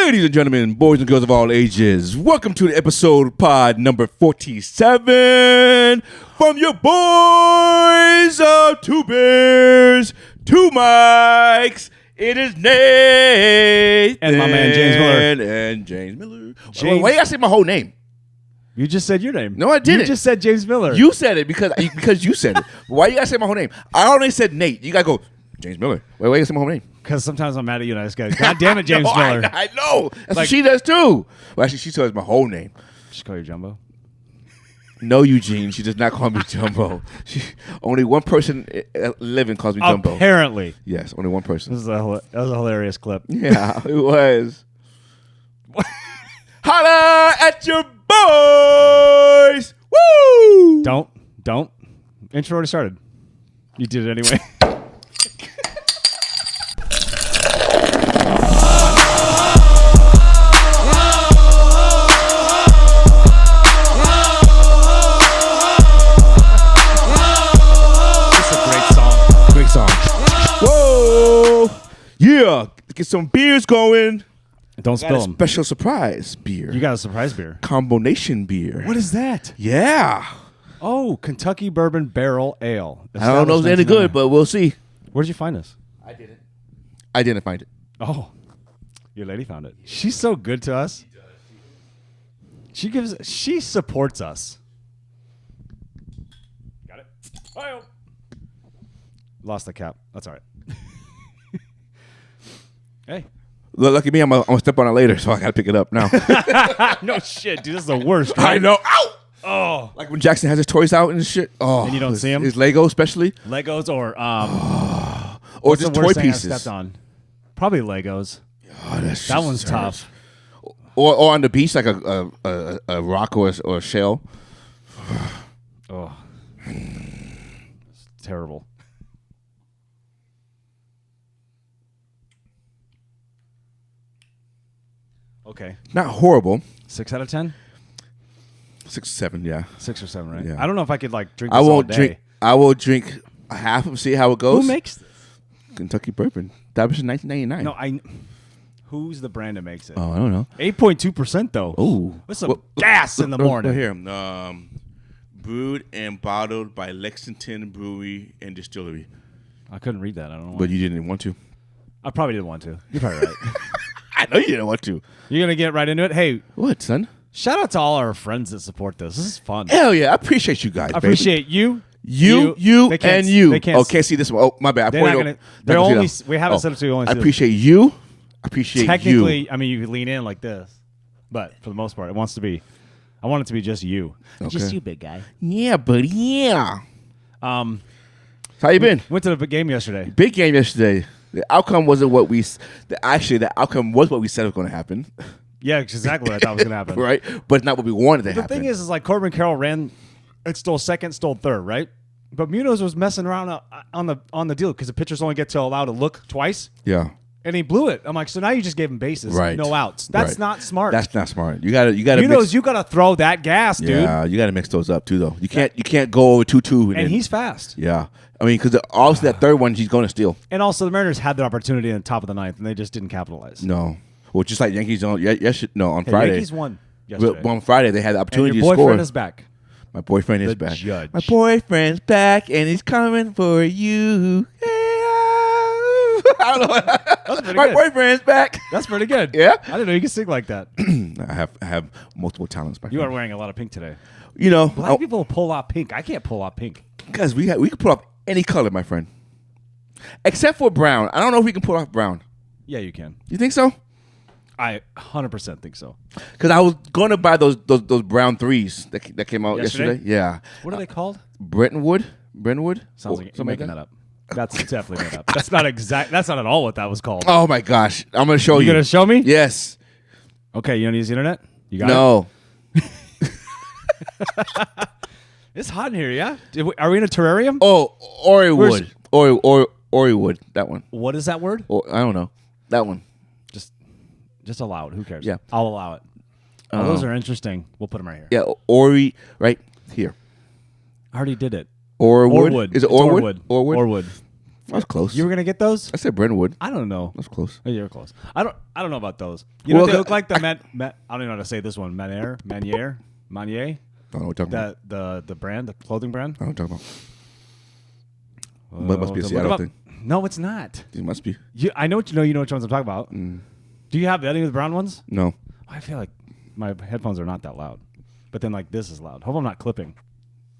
Ladies and gentlemen, boys and girls of all ages, welcome to the episode pod number 47 from your boys of Two Bears, Two Mics. It is Nate and my man James Miller. And James Miller. Why you gotta say my whole name? You just said your name. No, I didn't. You just said James Miller. You said it because you said it. Why you gotta say my whole name? I only said Nate. You gotta go James Miller. Why you gotta say my whole name? Because sometimes I'm mad at you and I just go, God damn it, James Miller. I know. That's what she does too. Well, actually, she says my whole name. Just call you Jumbo? No, Eugene. She does not call me Jumbo. Only one person living calls me Jumbo. Apparently. Yes, only one person. That was a hilarious clip. Yeah, it was. Holla at your boys. Woo! Don't. Intro already started. You did it anyway. Whoa! Yeah, get some beers going. Don't spill them. Special surprise beer. You got a surprise beer. Combination beer. What is that? Yeah. Oh, Kentucky Bourbon Barrel Ale. I don't know if it's any good, but we'll see. Where did you find this? I didn't. I didn't find it. Oh, your lady found it. She's so good to us. She supports us. Got it. Bye. Lost the cap. That's all right. Hey. Lucky me, I'm gonna step on it later, so I gotta pick it up now. No shit, dude. This is the worst. Right? I know. Ow! Oh. Like when Jackson has his toys out and shit. Oh. And you don't see him? His Lego especially. Legos or or just toy pieces. I stepped on? Probably Legos. Oh, that one's tough. Or on the beach, like a rock or a shell. Oh. It's terrible. Okay. Not horrible. 6 out of 10? 6 or 7, yeah. 6 or 7, right? Yeah. I don't know if I could drink this all day. I will drink a half and see how it goes. Who makes this? Kentucky Bourbon. That was in 1999. No, who's the brand that makes it? Oh, I don't know. 8.2% though. Ooh. What's some gas in the morning? Here. Brewed and bottled by Lexington Brewery and Distillery. I couldn't read that. I don't know why. But you didn't want to. I probably didn't want to. You're probably right. I know you didn't want to. You're going to get right into it? Hey. What, son? Shout out to all our friends that support this. This is fun. Hell yeah. I appreciate you guys, I appreciate you. You, and you. They can't can't see this one. Oh, my bad. They're not gonna, they're only, we haven't set up so you only see I appreciate you. I appreciate you. Technically, I mean, you could lean in like this. But for the most part, I want it to be just you. Okay. Just you, big guy. Yeah, buddy. Yeah. How you been? Went to the big game yesterday. Big game yesterday. The outcome wasn't what we... the outcome was what we said was going to happen. Yeah, exactly what I thought was going to happen. Right? But it's not what we wanted to happen. The thing is like Corbin Carroll ran... It stole second, stole third, right? But Munoz was messing around on the deal because the pitchers only get to allow to look twice. Yeah. And he blew it. I'm like, so now you just gave him bases, right. No outs. That's not smart. That's not smart. You gotta Munoz, you gotta throw that gas, dude. Yeah, you gotta mix those up too, though. You can't go over 2-2. And he's fast. Yeah, I mean, because obviously that third one he's going to steal. And also the Mariners had the opportunity in the top of the ninth, and they just didn't capitalize. No, well, just like Yankees on Friday. Yankees won yesterday. Well, on Friday they had the opportunity and to your score. boyfriend is back. My boyfriend is back. Judge. My boyfriend's back and he's coming for you. I don't know. That's pretty My good. boyfriend's back. That's pretty good. Yeah? I didn't know you could sing like that. I have multiple talents. You are wearing a lot of pink today. You know, Black people pull off pink. I can't pull off pink. Guys, we can pull off any color, my friend, except for brown. I don't know if we can pull off brown. Yeah, you can. You think so? I 100% think so. Because I was going to buy those brown threes that came out yesterday. Yeah. What are they called? Brentwood. Sounds like you're making that up. That's definitely made up. That's not exact. That's not at all what that was called. Oh my gosh! I'm gonna show you. You gonna show me? Yes. Okay. You don't use the internet? You got no. It's hot in here. Yeah. Are we in a terrarium? Oh, Oriwood. Oriwood. That one. What is that word? I don't know. That one. Just allow it. Who cares? Yeah. I'll allow it. Oh, those are interesting. We'll put them right here. Yeah. Ori. Right here. I already did it. Orwood. Is it Orwood? Orwood. That's close. You were gonna get those? I said Brentwood. I don't know. That's close. Oh, you're close. I don't know about those. You know what they look like? The I don't even know how to say this one. Manier. I don't know what you're talking about. The brand, the clothing brand. I don't know what you're talking about. But it must be a Seattle thing. No, it's not. It must be. I know what you know. You know which ones I'm talking about. Do you have any of the brown ones? No. I feel like my headphones are not that loud, but then like this is loud. Hope I'm not clipping.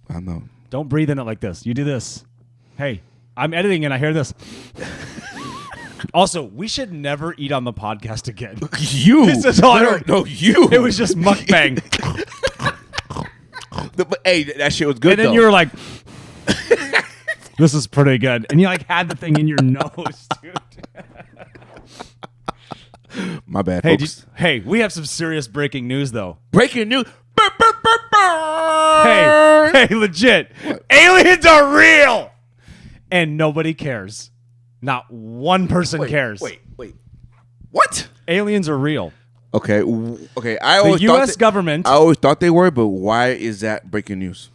I know. Don't breathe in it like this. You do this. Hey, I'm editing and I hear this. Also, we should never eat on the podcast again. You. This is all I heard. No, you. It was just mukbang. But hey, that shit was good. And then though. you were like, "This is pretty good," and you like had the thing in your nose, dude. My bad, Hey, folks. we have some serious breaking news though. Breaking news. Hey, legit. What? Aliens are real, and nobody cares. Not one person cares. Wait. What? Aliens are real. Okay. I always the U.S. government. I always thought they were, but why is that breaking news?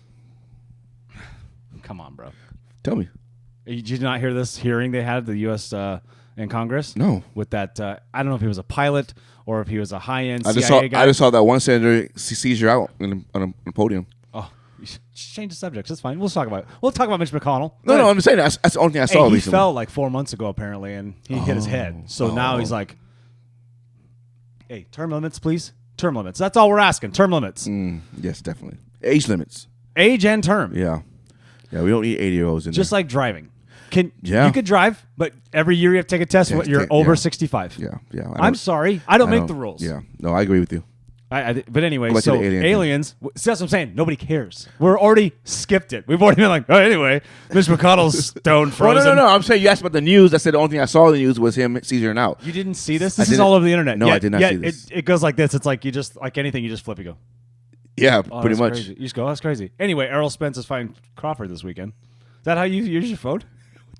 Come on, bro. Tell me. Did you not hear this hearing they had the U.S. In Congress? No. With that, I don't know if he was a pilot or if he was a high-end CIA guy. I just saw that one senator seizure out on a podium. Oh, you should change the subject. That's fine. We'll talk about Mitch McConnell. No, I'm just saying that's the only thing I saw he recently. fell like 4 months ago apparently, and he hit his head. So now he's like, "Hey, term limits, please. Term limits. That's all we're asking. Term limits. Yes, definitely. Age limits. Age and term. Yeah. We don't need 80-year-olds in just there. like driving. You could drive, but every year you have to take a test when you're over 65. Yeah. I'm sorry. I don't make the rules. Yeah. No, I agree with you. But anyway, Go so back to the aliens, that's what I'm saying. Nobody cares. We're already skipped it. We've already been like, oh, anyway, Mitch McConnell's stone frozen. No. I'm saying you asked about the news. I said the only thing I saw in the news was him seizuring out. You didn't see this? This is all over the internet. No, I did not see this. It goes like this. It's like you just, like anything, you just flip, you go. Yeah, pretty much. Crazy. You just go, that's crazy. Anyway, Errol Spence is fighting Crawford this weekend. Is that how you use your phone?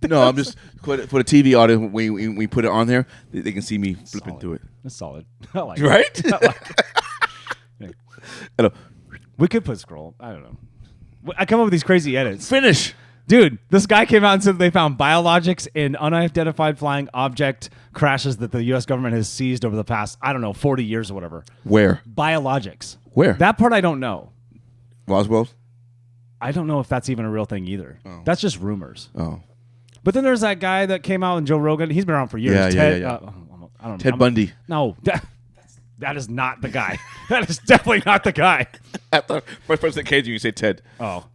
No, I'm just for the TV audience. When we put it on there, they can see me flipping through it. That's solid. I like right? it. I like it. Hello. We could put scroll. I don't know. I come up with these crazy edits. Finish. Dude, this guy came out and said they found biologics in unidentified flying object crashes that the U.S. government has seized over the past, 40 years or whatever. Where? Biologics. Where? That part I don't know. Roswell? I don't know if that's even a real thing either. Oh. That's just rumors. Oh. But then there's that guy that came out in Joe Rogan. He's been around for years. Yeah. I don't know. Ted Bundy. No, that is not the guy. That is definitely not the guy. At the first person that came to you, you say Ted. Oh.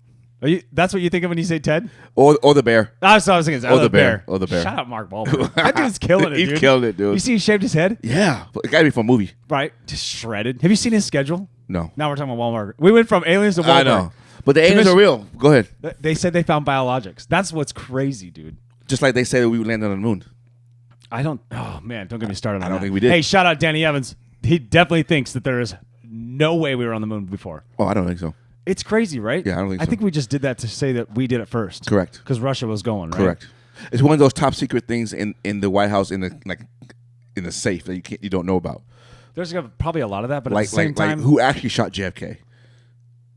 That's what you think of when you say Ted? Or the bear. That's what I was thinking. Or the bear. Or the bear. Shut up, Mark Wahlberg. That dude's killing it, dude. He's killing it, dude. You see he shaved his head? Yeah. It got to be from a movie. Right. Just shredded. Have you seen his schedule? No. Now we're talking about Wahlberg. We went from aliens to Wahlberg. I know. But the aliens are real. Go ahead. They said they found biologics. That's what's crazy, dude. Just like they said we would land on the moon. Oh, man. Don't get me started on that. I don't think we did. Hey, shout out Danny Evans. He definitely thinks that there is no way we were on the moon before. Oh, I don't think so. It's crazy, right? Yeah, I don't think so. I think we just did that to say that we did it first. Correct. Because Russia was going, right? Correct. It's one of those top secret things in the White House in the safe that you don't know about. There's probably a lot of that, but at the same time, who actually shot JFK?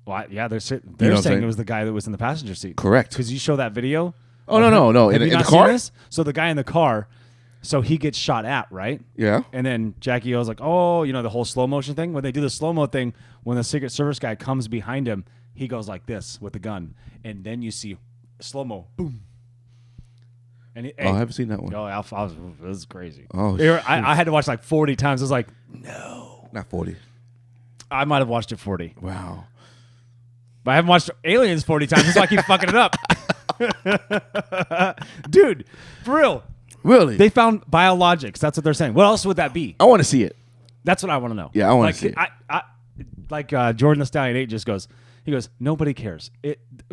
Well, yeah, they're saying saying? it was the guy that was in the passenger seat. Correct. Because you show that video. Oh no! Have In you the not car? seen this? So the guy in the car, so he gets shot at, right? Yeah. And then Jackie O's like, oh, the whole slow motion thing. When they do the slow mo thing, when the Secret Service guy comes behind him, he goes like this with the gun, and then you see slow mo, boom. And I haven't seen that one. Oh, this is crazy. Oh, I had to watch like 40 times. I was like, no, not 40. I might have watched it 40. Wow. But I haven't watched Aliens 40 times. That's why I keep fucking it up. Dude, for real. Really? They found biologics. That's what they're saying. What else would that be? I want to see it. That's what I want to know. Yeah, I want to see it. Like Jordan the Stallion 8 just goes, he goes, nobody cares.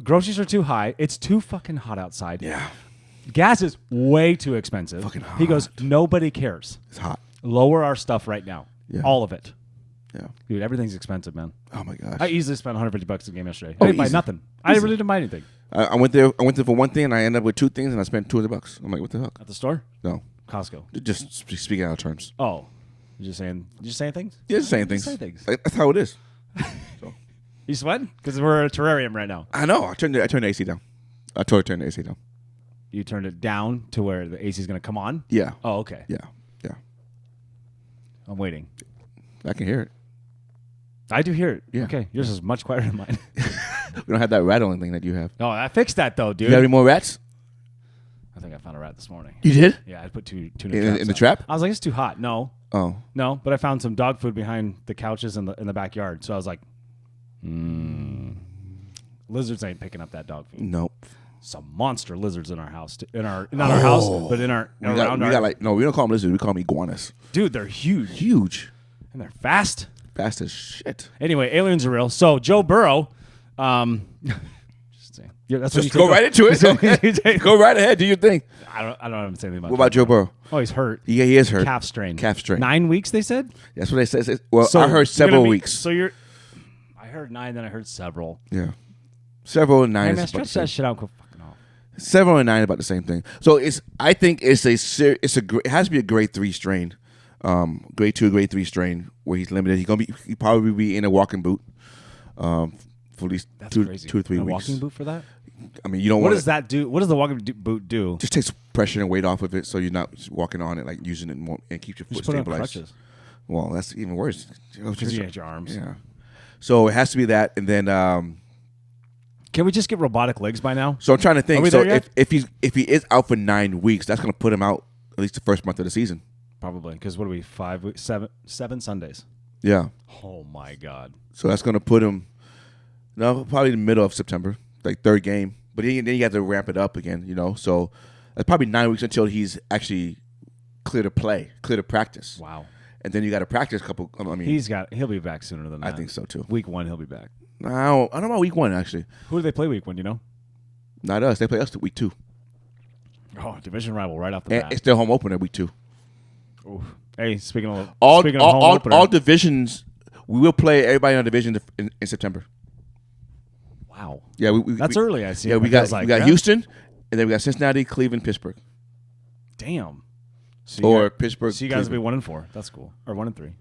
Groceries are too high. It's too fucking hot outside. Yeah. Gas is way too expensive. Fucking hot. He goes, nobody cares. It's hot. Lower our stuff right now. Yeah. All of it. Yeah. Dude, everything's expensive, man. Oh my gosh. I easily spent $150 a game yesterday. Oh, I didn't buy easy. nothing. I really didn't buy anything. I went there for one thing, and I ended up with two things, and I spent $200. I'm like, what the hell? At the store? No. Costco. Just speaking out of terms. Oh. You're just saying things? Yeah, just saying Just things. say things. That's how it is. So. You sweating? Because we're in a terrarium right now. I know. I turned the AC down. I told her to turn the AC down. You turned it down to where the AC is going to come on? Yeah. Oh, okay. Yeah. I'm waiting. I can hear it. I do hear it. Yeah. Okay. Yours is much quieter than mine. We don't have that rattling thing that you have. Oh, I fixed that, though, dude. You have any more rats? I think I found a rat this morning. You did? Yeah, I put two In the trap? I was like, it's too hot. No, Oh. but I found some dog food behind the couches in the backyard. So I was like, lizards ain't picking up that dog food. Nope. Some monster lizards in our house. Not our house, but in our We don't call them lizards. We call them iguanas. Dude, they're huge. Huge. And they're fast. Fast as shit. Anyway, aliens are real. So Joe Burrow, that's Just go right into it. Go right ahead. Do your thing. I don't have to say anything about. What about Joe Burrow? Oh, he's hurt. Yeah, he is hurt. Calf strain. 9 weeks, they said. That's what they said. Well, So I heard several weeks. So I heard 9, then I heard several. Yeah. Several and 9 Hey, is man, about the stretch same. that shit out. Go fucking off. Several and 9 is about the same thing. So I think it has to be a grade 3 strain, grade 2, grade 3 strain where he's limited. He probably be in a walking boot, for at least That's 2 crazy. or 3 a weeks. walking boot for that? I mean, you don't What want does that do? What does the walking boot do? just takes pressure and weight off of it, so you're not walking on it like using it more and keeps your foot Just put it on stabilized. crutches. Well, that's even worse. Because you had your arms. Yeah. So it has to be that, and then Can we just get robotic legs by now? so I'm trying to think. Are we So there yet? if he is out for 9 weeks, that's going to put him out at least the first month of the season. Probably. Because what are we, 5 weeks? 7 Sundays. Yeah. Oh, my God. So that's going to put him, probably the middle of September, like third game. But then you have to ramp it up again, So that's probably 9 weeks until he's actually clear to play, clear to practice. Wow. And then you got to practice a couple. I mean, He'll be back sooner than that. I think so too. Week 1, he'll be back. I don't know about week 1 actually. Who do they play week 1, Not us. They play us to week 2. Oh, division rival right off the And bat. it's their home opener week 2. Oof. Hey, speaking of home opener. All divisions, we will play everybody in our division in September. Wow. Yeah, That's early, I see. Yeah, we got Houston, and then we got Cincinnati, Cleveland, Pittsburgh. Damn. So Pittsburgh. So you guys will be 1-4. That's cool. Or 1-3.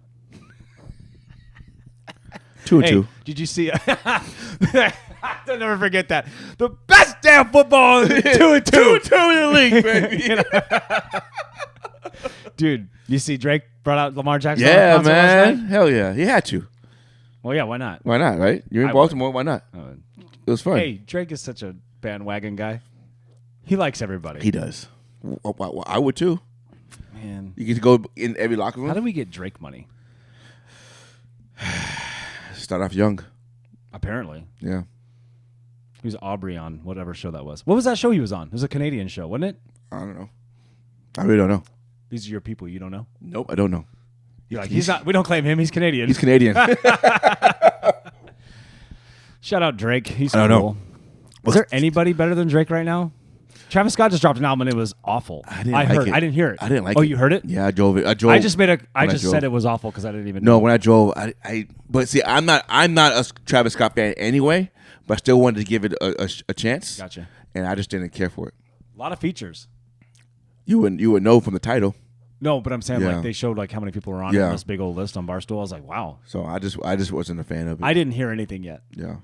2-2. Did you see? I'll never forget that. The best damn football is 2-2. 2-2 in the league, baby. Dude, you see Drake brought out Lamar Jackson? Yeah, on the console last man. night? Hell yeah. He had to. Well, yeah, why not? Why not, right? You're in I Baltimore. Why not? It was fun. Hey, Drake is such a bandwagon guy. He likes everybody. He does. Well, I would too. Man. You get to go in every locker room. How do we get Drake money? Start off young. Apparently. Yeah. He was Aubrey on whatever show that was. What was that show he was on? It was a Canadian show, wasn't it? I don't know. I really don't know. These are your people. You don't know? Nope, I don't know. You're like, he's not. We don't claim him. He's Canadian. He's Canadian. Shout out Drake. He's I don't cool. know. Is there anybody better than Drake right now? Travis Scott just dropped an album and it was awful. I didn't hear it. I didn't like it. Oh, you heard it? Yeah, I drove it. I just drove. said it was awful because I didn't even know. No, when I drove, but see, I'm not a Travis Scott fan anyway, but I still wanted to give it a chance. Gotcha. And I just didn't care for it. A lot of features. You would know from the title. No, but I'm saying Yeah. like they showed like how many people were on Yeah. this big old list on Barstool. I was like, wow. So I just wasn't a fan of it. I didn't hear anything yet. Yeah.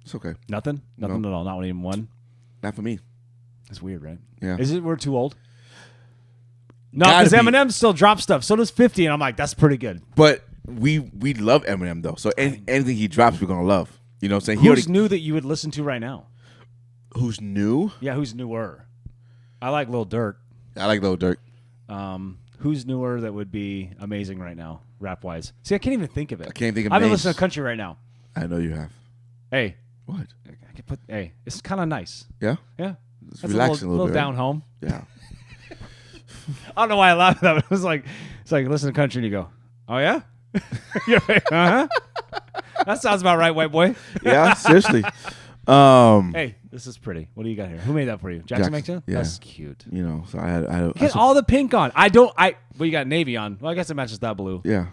It's okay. Nothing at all. Not even one. Not for me. That's weird, right? Yeah. Is it we're too old? No, Gotta because be. Eminem still drops stuff. So does 50, and I'm like, that's pretty good. But we love Eminem though. So anything he drops, we're gonna love. You know what I'm saying? Who's new that you would listen to right now? Who's new? Yeah, who's newer? I like Lil Durk. I like Lil Durk. Who's newer that would be amazing right now, rap wise? See, I can't even think of it. I can't think of I've been names. listening to country right now. I know you have. Hey, What? I can put. Hey, it's kind of nice. Yeah. Yeah, It's that's relaxing a little bit. down home. Yeah. I don't know why I laughed at that. But it's like listen to country and you go, oh yeah, you're right. That sounds about right, white boy. Yeah. Seriously. Hey, this is pretty. What do you got here? Who made that for you? Jackson makes it? Yeah. That's cute. You know. So I had. Get all the pink on. Well, you got navy on. Well, I guess it matches that blue. Yeah.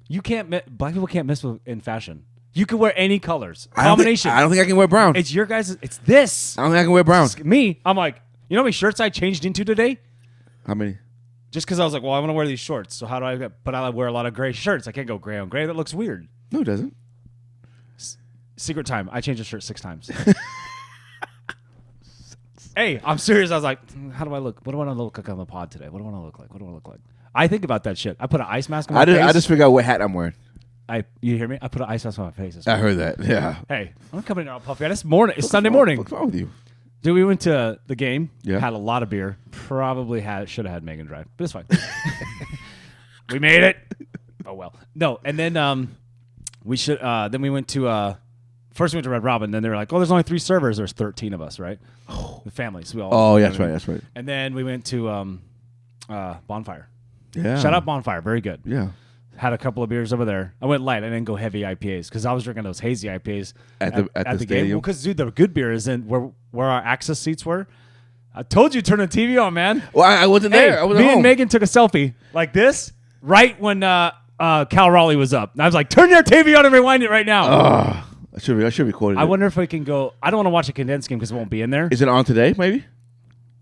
You can't. Black people can't miss in fashion. You can wear any colors. I don't think I can wear brown. It's your guys'. It's this. I don't think I can wear brown. Me. I'm like, you know how many shirts I changed into today? How many? Just because I was like, well, I want to wear these shorts. So how do I get? But I wear a lot of gray shirts. I can't go gray on gray. That looks weird. No, it doesn't. Secret time. I changed a shirt 6 times. Hey, I'm serious. I was like, how do I look? What do I want to look like on the pod today? What do I want to look like? What do I look like? I think about that shit. I put an ice mask on my face. I just figure out what hat I'm wearing. You hear me? I put an ice mask on my face. I heard that. Yeah. Hey, I'm coming in all puffy. It's morning. It's Sunday morning. What's wrong with you? Dude, we went to the game. Yeah. Had a lot of beer. Probably should have had Megan drive, but it's fine. We made it. Oh well. No, and then we should. Then we went to. First we went to Red Robin. Then they were like, "Oh, there's only 3 servers. There's 13 of us, right? The families. We all. Oh, yeah, that's right. That's right. And then we went to Bonfire. Yeah. Shout out Bonfire. Very good. Yeah. Had a couple of beers over there. I went light. I didn't go heavy IPAs because I was drinking those hazy IPAs At the game. stadium? Well, because dude, the good beer is in where our access seats were. I told you to turn the TV on, man. Well, I wasn't there. I was me at home. and Megan took a selfie like this right when Cal Raleigh was up. And I was like, turn your TV on and rewind it right now. I should record it. I wonder if I can go. I don't want to watch a condensed game because it won't be in there. Is it on today, maybe?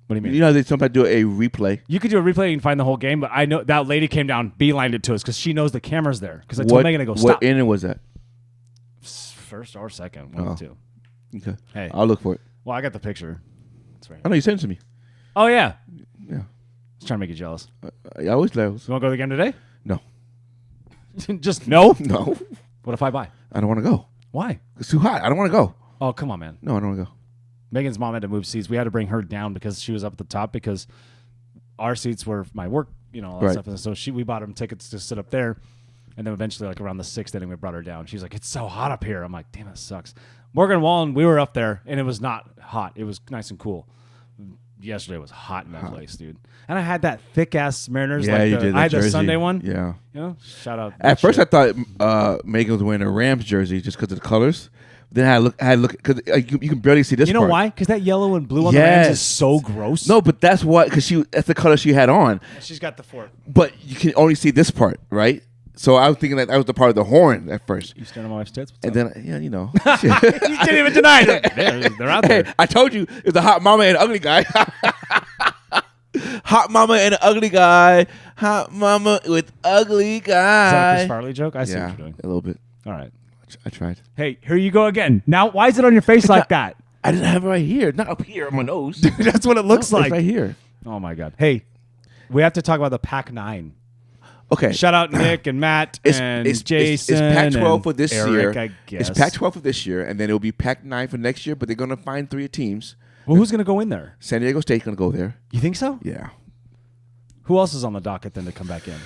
What do you mean? You know, they sometimes do a replay. You could do a replay and find the whole game, but I know that lady came down, beelined it to us because she knows the camera's there. Because I told Megan to go, stop. What inning was that? First or second, one or two. Okay. Hey. I'll look for it. Well, I got the picture. That's right. I know you sent it to me. Oh, yeah. Yeah. I was trying to make you jealous. I always love. You want to go to the game today? No. Just no? No. What if I buy? I don't want to go. Why? It's too hot. I don't want to go. Oh, come on, man. No, I don't want to go. Megan's mom had to move seats. We had to bring her down because she was up at the top because our seats were my work, all that Right. stuff. And so we bought them tickets to sit up there. And then eventually, like around the 6th inning, we brought her down. She's like, it's so hot up here. I'm like, damn, that sucks. Morgan Wallen, we were up there, and it was not hot. It was nice and cool. Yesterday was hot in that place, dude. And I had that thick-ass Mariners. Yeah, you did. I had jersey. the Sunday one. Yeah. Shout out. At first, I thought Megan was wearing a Rams jersey just because of the colors. Then I had look because you can barely see this. You know part. why? Because that yellow and blue on the Rams is so gross. No, but that's what because that's the color she had on. She's got the fork. But you can only see this part, right? So I was thinking that was the part of the horn at first. You stand on my wife's tits? And then, you know. You didn't even deny it. They're out there. Hey, I told you it's a hot mama and an ugly guy. Hot mama and an ugly guy. Hot mama with ugly guy. Is that a Chris Farley joke? I see what you're doing. A little bit. All right. I tried. Hey, here you go again. Now, why is it on your face like that? I didn't have it right here. Not up here on my nose. That's what it looks like. It's right here. Oh, my God. Hey, we have to talk about the Pac-9. Okay. Shout out Nick and Matt and Jason. It's Pac-12 for this Eric, year. I guess. It's Pac-12 for this year, and then it'll be Pac-9 for next year, but they're going to find 3 teams. Well, who's going to go in there? San Diego State's going to go there. You think so? Yeah. Who else is on the docket then to come back in?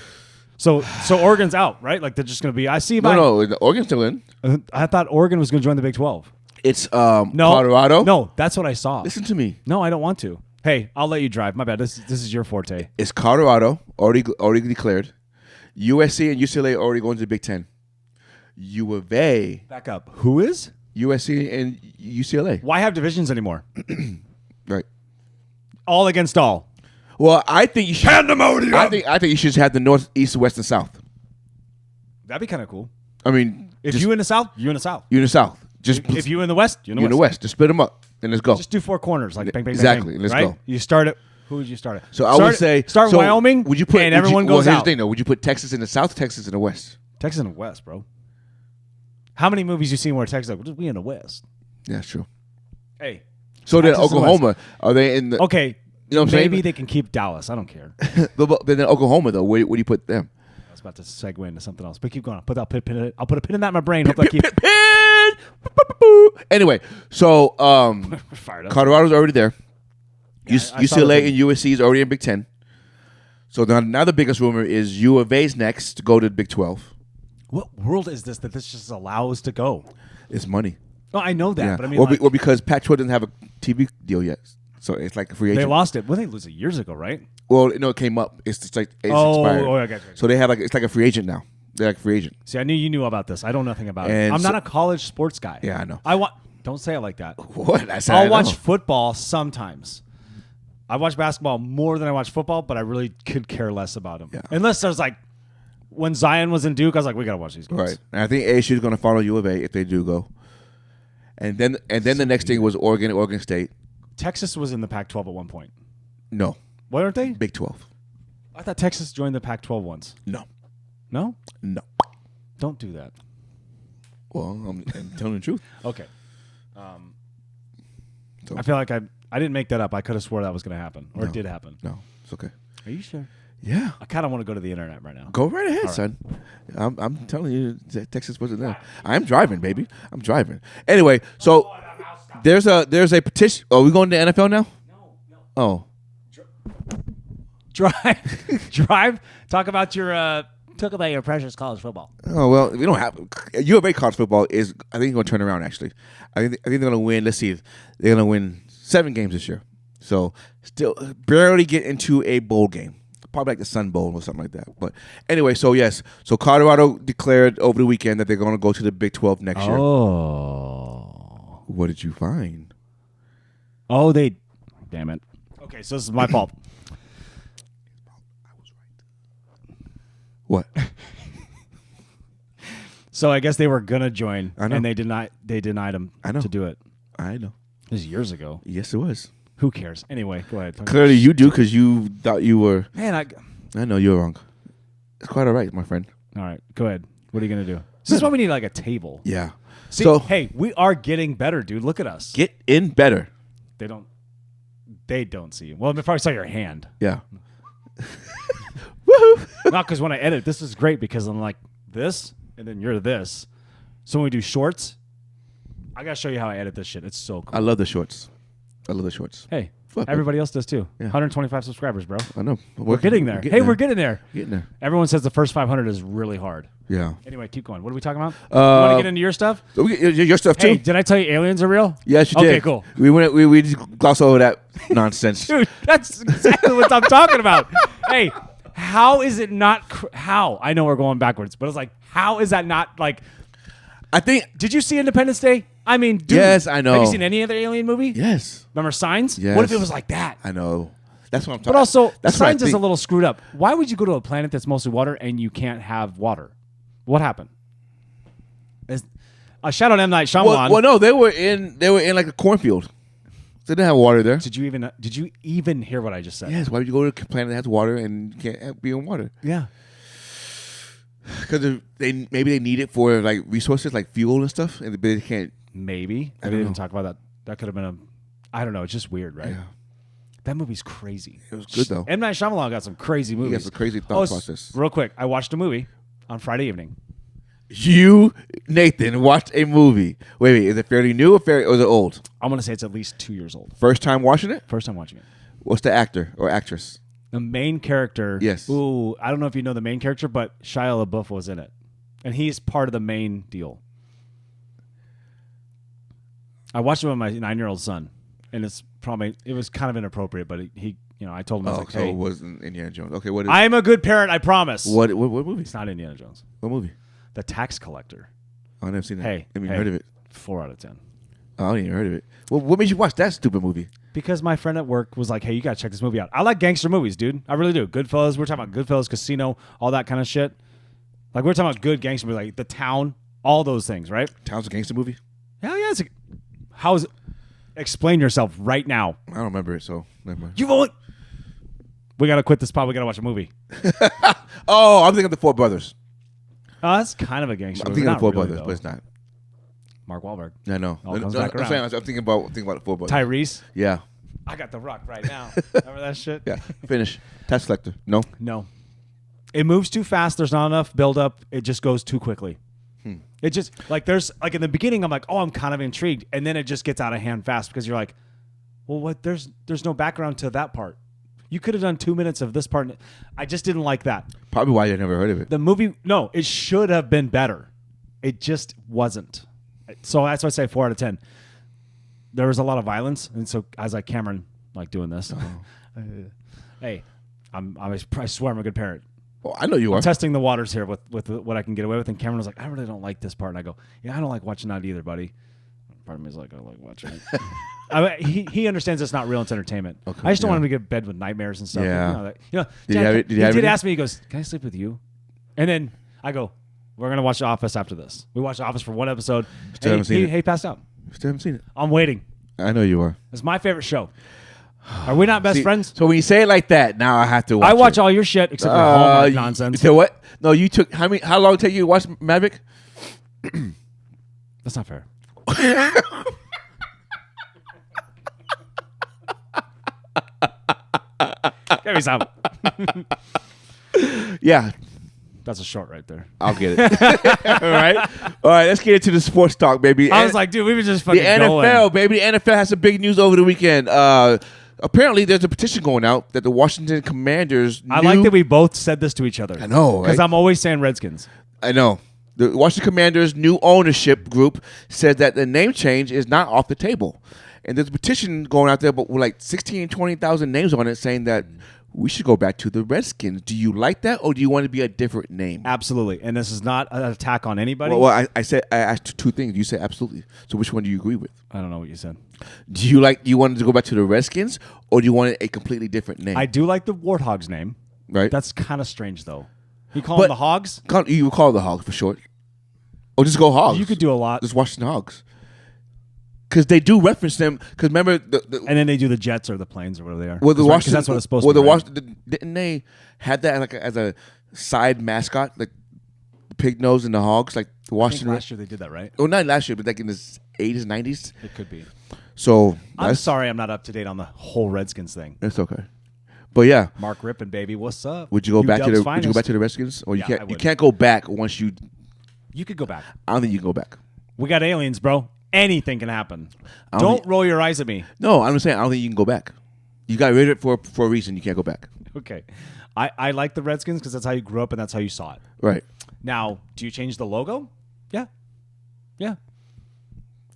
So Oregon's out, right? Like they're just going to be. I see. No, Oregon's still in. I thought Oregon was going to join the Big 12. It's No, Colorado. No, that's what I saw. Listen to me. No, I don't want to. Hey, I'll let you drive. My bad. This is your forte. It's Colorado already declared. USC and UCLA already going to the Big Ten. U of A. Back up. Who is? USC and UCLA. Why have divisions anymore? Right. All against all. Well, I think you should. Pandemonium. I think you should have the North, East, West, and South. That'd be kind of cool. I mean, If you in the South, you in the South. you in the South. Just If you in the West, you in the you in the West. Just split them up and let's go. Just do 4 corners, like bang, bang, Exactly. bang, bang. Let's right? go. You start it. Who would you start it? So I would say start so Wyoming. Would you put and everyone well, goes here's out. the thing, though. Would you put Texas in the South, or Texas in the West? Texas in the West, bro. How many movies you seen where Texas like we in the West? Yeah, true. Hey. So then Texas in the Oklahoma, are they in the? Okay. You know what I'm saying? Maybe they can keep Dallas. I don't care. But then Oklahoma, though, where do you put them? I was about to segue into something else, but keep going. I'll put a pin in that in my brain. Hope I keep Anyway, so fired up. Colorado's already there. Yeah, I saw the UCLA thing. and USC is already in Big Ten. So now the biggest rumor is U of A's next to go to the Big 12. What world is this that this just allows to go? It's money. No, I know that, Yeah. but I mean, Well, because Pac-12 doesn't have a TV deal yet. So it's like a free agent. they lost it. Well, they lose it years ago, right? Well, no, it came up. It's just like it's expired. I got you. So they have it's like a free agent now. They're like a free agent. See, I knew you knew about this. I know nothing about it. And I'm so- not a college sports guy. Yeah, I know. Don't say it like that. What? I said I'll I know. watch football sometimes. I watch basketball more than I watch football, but I really could care less about them. Yeah. Unless there's like when Zion was in Duke, I was like, we gotta watch these games. Right. And I think ASU is going to follow U of A if they do go. And then the next thing was Oregon State. Texas was in the Pac-12 at one point. No. What aren't they? Big 12. I thought Texas joined the Pac-12 once. No. No? No. Don't do that. Well, I'm telling the truth. Okay. So- I feel like I I didn't make that up. I could have swore that was going to happen, or it did happen. No, it's okay. Are you sure? Yeah. I kind of want to go to the internet right now. Go right ahead, son. I'm telling you, Texas wasn't there. I'm driving, baby. I'm driving. Anyway, so there's a petition. Are we going to the NFL now? No. Oh. Drive. Talk about your precious college football. Oh well, we don't have. U of A college football is. I think going to turn around. Actually, I think they're going to win. Let's see, they're going to win 7 games this year. So still barely get into a bowl game. Probably like the Sun Bowl or something like that. But anyway, so yes, so Colorado declared over the weekend that they're going to go to the Big 12 next year. Oh. What did you find? Oh, damn it. Okay, so this is my fault. What? So I guess they were gonna join, I know. and they denied them to do it. I know. This was years ago. Yes, it was. Who cares? Anyway, go ahead. Clearly, you do because you thought you were. Man, I know you're wrong. It's quite all right, my friend. all right. Go ahead. What are you gonna do? This is why we need like a table. Yeah. See, So hey, we are getting better, dude. Look at us. get in better. They don't see you. Well, they probably saw your hand. Yeah. Woohoo! Not because when I edit, this is great because I'm like this, and then you're this. So when we do shorts, I gotta show you how I edit this shit. It's so cool. I love the shorts. Hey, Fuck everybody else does too. Yeah. 125 subscribers, bro. I know. We're getting there. We're getting there. Getting there. Everyone says the first 500 is really hard. Yeah. Anyway, keep going. What are we talking about? You want to get into your stuff? So we get your stuff too. Hey, did I tell you aliens are real? Yes, you did. Okay, cool. We just glossed over that nonsense. Dude, that's exactly what I'm talking about. Hey, how is it not? How? I know we're going backwards, but it's like, how is that not like? I think. Did you see Independence Day? I mean, dude. Yes, I know. Have you seen any other alien movie? Yes. Remember Signs? Yes. What if it was like that? I know. That's what I'm talking. But also, that's what I Signs is a think. little screwed up. Why would you go to a planet that's mostly water and you can't have water? What happened? Shout out M. Night Shyamalan. Well, no, they were in like a cornfield. They didn't have water there. Did you even hear what I just said? Yes. Why would you go to a planet that has water and you can't be on water? Yeah. Because maybe they need it for like resources like fuel and stuff, and they can't. Maybe. I Maybe they don't didn't know. talk about that. That could have been I don't know. It's just weird, right? Yeah. That movie's crazy. It was good though. M. Night Shyamalan got some crazy movies. He has a crazy thought process. Real quick, I watched a movie on Friday evening. You, Nathan, watched a movie. Wait, is it fairly new or is it old? I'm going to say it's at least 2 years old. First time watching it? First time watching it. What's the actor or actress? The main character. Yes. Ooh, I don't know if you know the main character, but Shia LaBeouf was in it. And he's part of the main deal. I watched it with my 9-year-old son. And it was kind of inappropriate, but he I told him, I was like, So hey, it wasn't Indiana Jones. Okay, what is I'm a good parent, I promise. what movie? It's not Indiana Jones. What movie? The Tax Collector. Oh, I've never seen that. Hey. I even heard of it. 4 out of 10. Oh, I ain't even heard of it. Well, what made you watch that stupid movie? Because my friend at work was like, hey, you got to check this movie out. I like gangster movies, dude. I really do. Goodfellas. We're talking about Goodfellas, Casino, all that kind of shit. Like, we're talking about good gangster movies, like The Town, all those things, right? Town's a gangster movie? Hell yeah. How is it? Explain yourself right now. I don't remember it, so never mind. We got to quit this pod. We got to watch a movie. Oh, I'm thinking of the Four Brothers. Oh, that's kind of a gangster I'm movie. thinking of the Four Not really, Brothers, though. but it's not. Mark Wahlberg. I know. All comes No, back I'm saying, around. I'm thinking about the Four Brothers. Tyrese. Yeah. I got The Rock right now. Remember that shit? Yeah. Finish. Tax Collector. No. No. It moves too fast. There's not enough build up. It just goes too quickly. It just there's in the beginning I'm like, oh, I'm kind of intrigued, and then it just gets out of hand fast because you're like, well, what? There's no background to that part. You could have done 2 minutes of this part. I just didn't like that. Probably why I never heard of it. The movie, no, it should have been better. It just wasn't. So that's why I say 4 out of 10. There was a lot of violence, and so I was like, Cameron, like doing this. Hey, I swear I'm a good parent. Well, I know you are. I'm testing the waters here with what I can get away with. And Cameron was like, I really don't like this part. And I go, yeah, I don't like watching that either, buddy. Part of me is like, I like watching it. He understands it's not real. It's entertainment. Okay, I just don't yeah. want him to get to bed with nightmares and stuff. Yeah. Did he have it- did he have did it? ask me. He goes, can I sleep with you? And then I go, we're going to watch The Office after this. We watched The Office for one episode. Still haven't seen it. He passed out. Still haven't seen it. I'm waiting. I know you are. It's my favorite show. Are we not best See, friends? So when you say it like that, now I have to watch I watch it. all your shit except for Hallmark You nonsense. said what? No, you took how long did it take you to watch Maverick? That's not fair. Give me some. Yeah, That's a short right there. I'll get it. All right. Let's get into the sports talk, baby. I was like, dude, we were just fucking the NFL, going. baby. The NFL has some big news over the weekend. Apparently, there's a petition going out that the Washington Commanders. I like that we both said this to each other. I know, because right? I'm always saying Redskins. I know. The Washington Commanders' new ownership group said that the name change is not off the table. And there's a petition going out there with like 16, 20,000 names on it saying that we should go back to the Redskins. Do you like that, or do you want to be a different name? Absolutely. And this is not an attack on anybody. Well, I asked two things. You said absolutely. So which one do you agree with? I don't know what you said. Do you wanted to go back to the Redskins, or do you want a completely different name? I do like the Warthogs name. Right. That's kind of strange, though. You call them the Hogs? You would call it the Hogs for short. Or just go Hogs. You could do a lot. Just Washington Hogs. Because they do reference them. Because remember, and then they do the Jets or the Planes or whatever they are. Well, the Washington, that's what it's supposed to be. Washington, didn't they have that as a side mascot, like the pig nose and the Hogs, like the Washington? Last year they did that, right? Oh, not last year, but like in the 80s, 90s. It could be. So I'm sorry, I'm not up to date on the whole Redskins thing. It's okay, but yeah, Mark Rippon, baby, what's up? Would you go back to the? Finest. Would you go back to the Redskins, or Yeah, you can't go back once you? You could go back. I don't think you can go back. We got aliens, bro. Anything can happen. Don't roll your eyes at me. No, I'm just saying I don't think you can go back. You got rid of it for a reason. You can't go back. Okay. I like the Redskins because that's how you grew up and that's how you saw it. Right. Now, do you change the logo? Yeah. Yeah.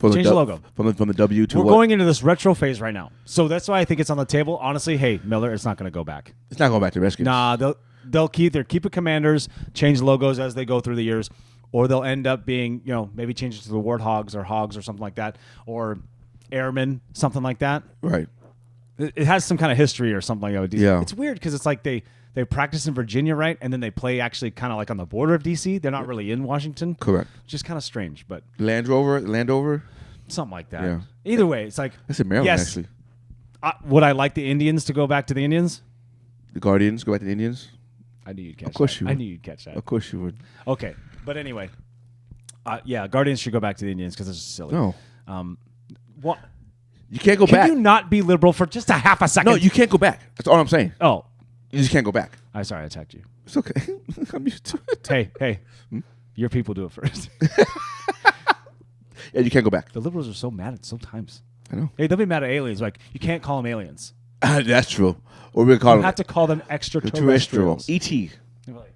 Change the logo. From the W to We're what? going into this retro phase right now. So that's why I think it's on the table. Honestly, hey, Miller, it's not going to go back. It's not going back to the Redskins. Nah, they'll keep it Commanders, change logos as they go through the years, or they'll end up being, maybe change it to the Warthogs or Hogs or something like that, or Airmen, something like that. Right. It has some kind of history or something like that. Yeah. It's weird because it's like they practice in Virginia, right? And then they play actually kind of like on the border of D.C. They're not really in Washington. Correct. Just kind of strange, but Landover. something like that. Yeah. Either way, it's like That's in Maryland, yes, actually. Would I like the Indians to go back to the Indians? The Guardians go back to the Indians. I knew you'd catch that. Of course you would. I knew you'd catch that. Of course you would. Okay, but anyway, yeah, Guardians should go back to the Indians because it's just silly. No. What? You can't go Can back. you not be liberal for just a half a second? No, you can't go back. That's all I'm saying. Oh, You just can't go back. I'm sorry, I attacked you. It's okay. I'm used to it. Hey, your people do it first. Yeah, you can't go back. The liberals are so mad at sometimes. I know. Hey, they'll be mad at aliens. Like, you can't call them aliens. That's true. Or we're You calling have to call them terrestrial. extraterrestrials. E.T. They're like,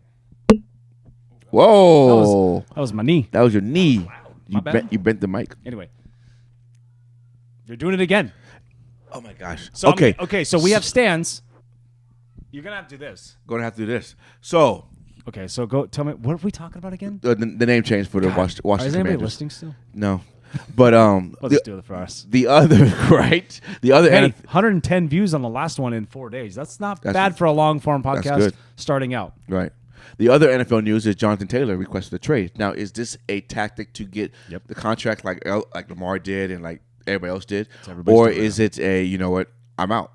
Whoa. that was my knee. That was your knee. My bad. You bent the mic. Anyway, you're doing it again. Oh my gosh. So okay. So we have stands. You're gonna have to do this. Gonna have to do this. So Okay, so go tell me what are we talking about again? the name change for the Washington Is anybody Commanders. listening still? No, but Let's do it for us. the other right. The other Hey, NFL 110 views on the last one in 4 days. That's not That's- bad for a long form that's podcast good. starting out. right. The other NFL news is Jonathan Taylor requested a trade. Now, is this a tactic to get Yep. the contract like Lamar did and like everybody else did, everybody's or doing is it a I'm out?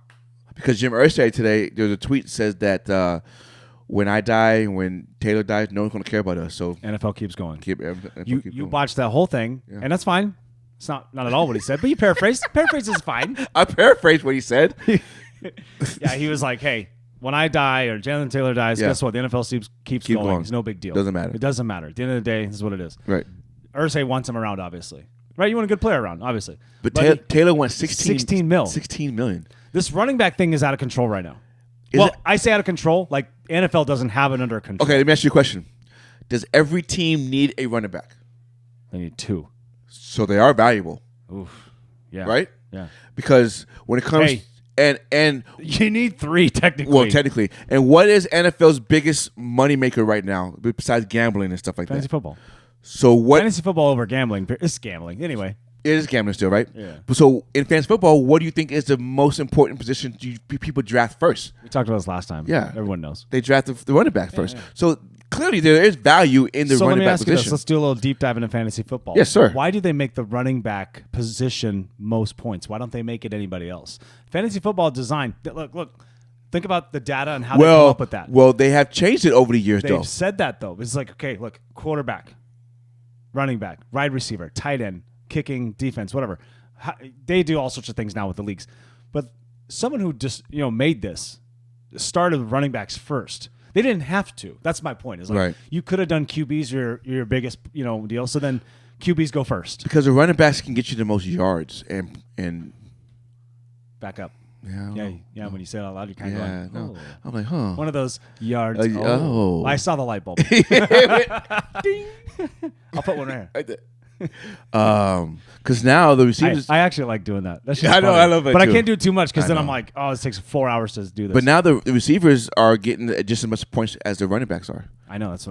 Because Jim Irsay today there's a tweet that says that when I die, when Taylor dies, no one's gonna care about us. So NFL keeps going. NFL You keep you going. botched that whole thing, and that's fine. It's not at all what he said, but you paraphrased. Paraphrase is fine. I paraphrased what he said. Yeah, he was like, "Hey, when I die or Jonathan Taylor dies, Yeah. guess what? The NFL keeps Keep going. going. It's no big deal. Doesn't matter. It doesn't matter. At the end of the day, this is what it is. Right. Irsay wants him around, obviously. Right? You want a good player around, obviously. But he- Taylor went 16 mil. 16 million. This running back thing is out of control right now. Is Well, it- I say out of control, like NFL doesn't have it under control. Okay, let me ask you a question. Does every team need a running back? They need two. So they are valuable, Oof. Yeah. right? Yeah. Because when it comes Hey. and You need three, technically. well, technically, and what is NFL's biggest moneymaker right now besides gambling and stuff like Fantasy that? football. So what Fantasy football over gambling. It's gambling. Anyway. it is gambling still, right? Yeah. But so in fantasy football, what do you think is the most important position people draft first? We talked about this last time. Yeah. Everyone knows. They draft the running back first. So clearly there is value in the So let running me back ask you this. position. Let's do a little deep dive into fantasy football. Yes, sir. Why do they make the running back position most points? Why don't they make it anybody else? Fantasy football design. Look. Think about the data and how they come up with that. Well, they have changed it over the years, They've though. said that, though. It's like, okay, look, quarterback, running back, wide receiver, tight end, kicking, defense, whatever. They do all sorts of things now with the leagues. But someone who just, made this started running backs first. They didn't have to. That's my point. Is like Right. you could have done QBs your biggest deal. So then QBs go first. Because the running backs can get you the most yards and Back up. yeah. Yeah. When you say it out loud, you're kind Yeah, of no. going, I'm like, huh. one of those yards. Oh. I saw the light bulb. Ding. I'll put one right here. Because now the receivers. I actually like doing that. That's just I know, funny. I love it but too. I can't do it too much because I then I'm know. like, oh, it takes 4 hours to do this. But now the receivers are getting just as much points as the running backs are. I know that's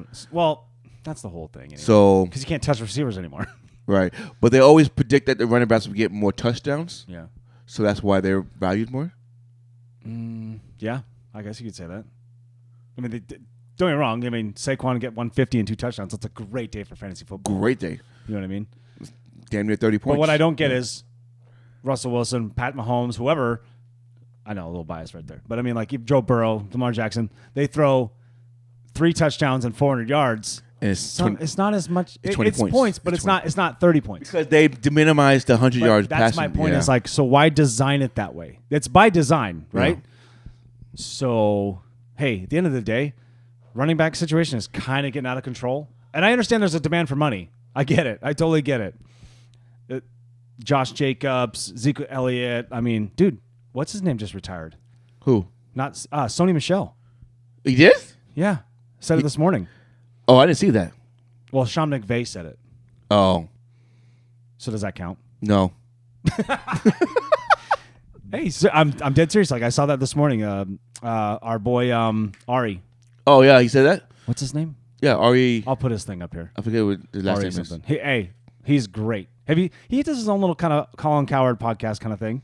the whole thing. Anyway. So because you can't touch receivers anymore. right, but they always predict that the running backs will get more touchdowns. Yeah. So that's why they're valued more. Yeah, I guess you could say that. I mean, don't get me wrong. I mean, Saquon get 150 and 2 touchdowns. That's a great day for fantasy football. Great day. You know what I mean? Damn near 30 points. But what I don't get is Russell Wilson, Pat Mahomes, whoever. I know, a little bias right there. But I mean, like Joe Burrow, Lamar Jackson, they throw 3 touchdowns and 400 yards. And it's It's not as much. It's 20 it's points. points, but It's it's not 30 points. because they minimized the 100 But yards that's passing. my point. Yeah. Is like, so why design it that way? It's by design, right? Yeah. So, hey, at the end of the day, running back situation is kind of getting out of control. And I understand there's a demand for money. I get it. I totally get it. Josh Jacobs, Zeke Elliott. I mean, dude, what's his name just retired? Who? Not Sony Michel. He did? Yeah. Said it this morning. Oh, I didn't see that. Well, Sean McVay said it. Oh, So does that count? no. Hey, so I'm dead serious. Like I saw that this morning. Our boy Ari. Oh, yeah, he said that? What's his name? Yeah, Ari. I'll put his thing up here. I forget what his last Ari name is. something. He's great. He does his own little kind of Colin Coward podcast kind of thing.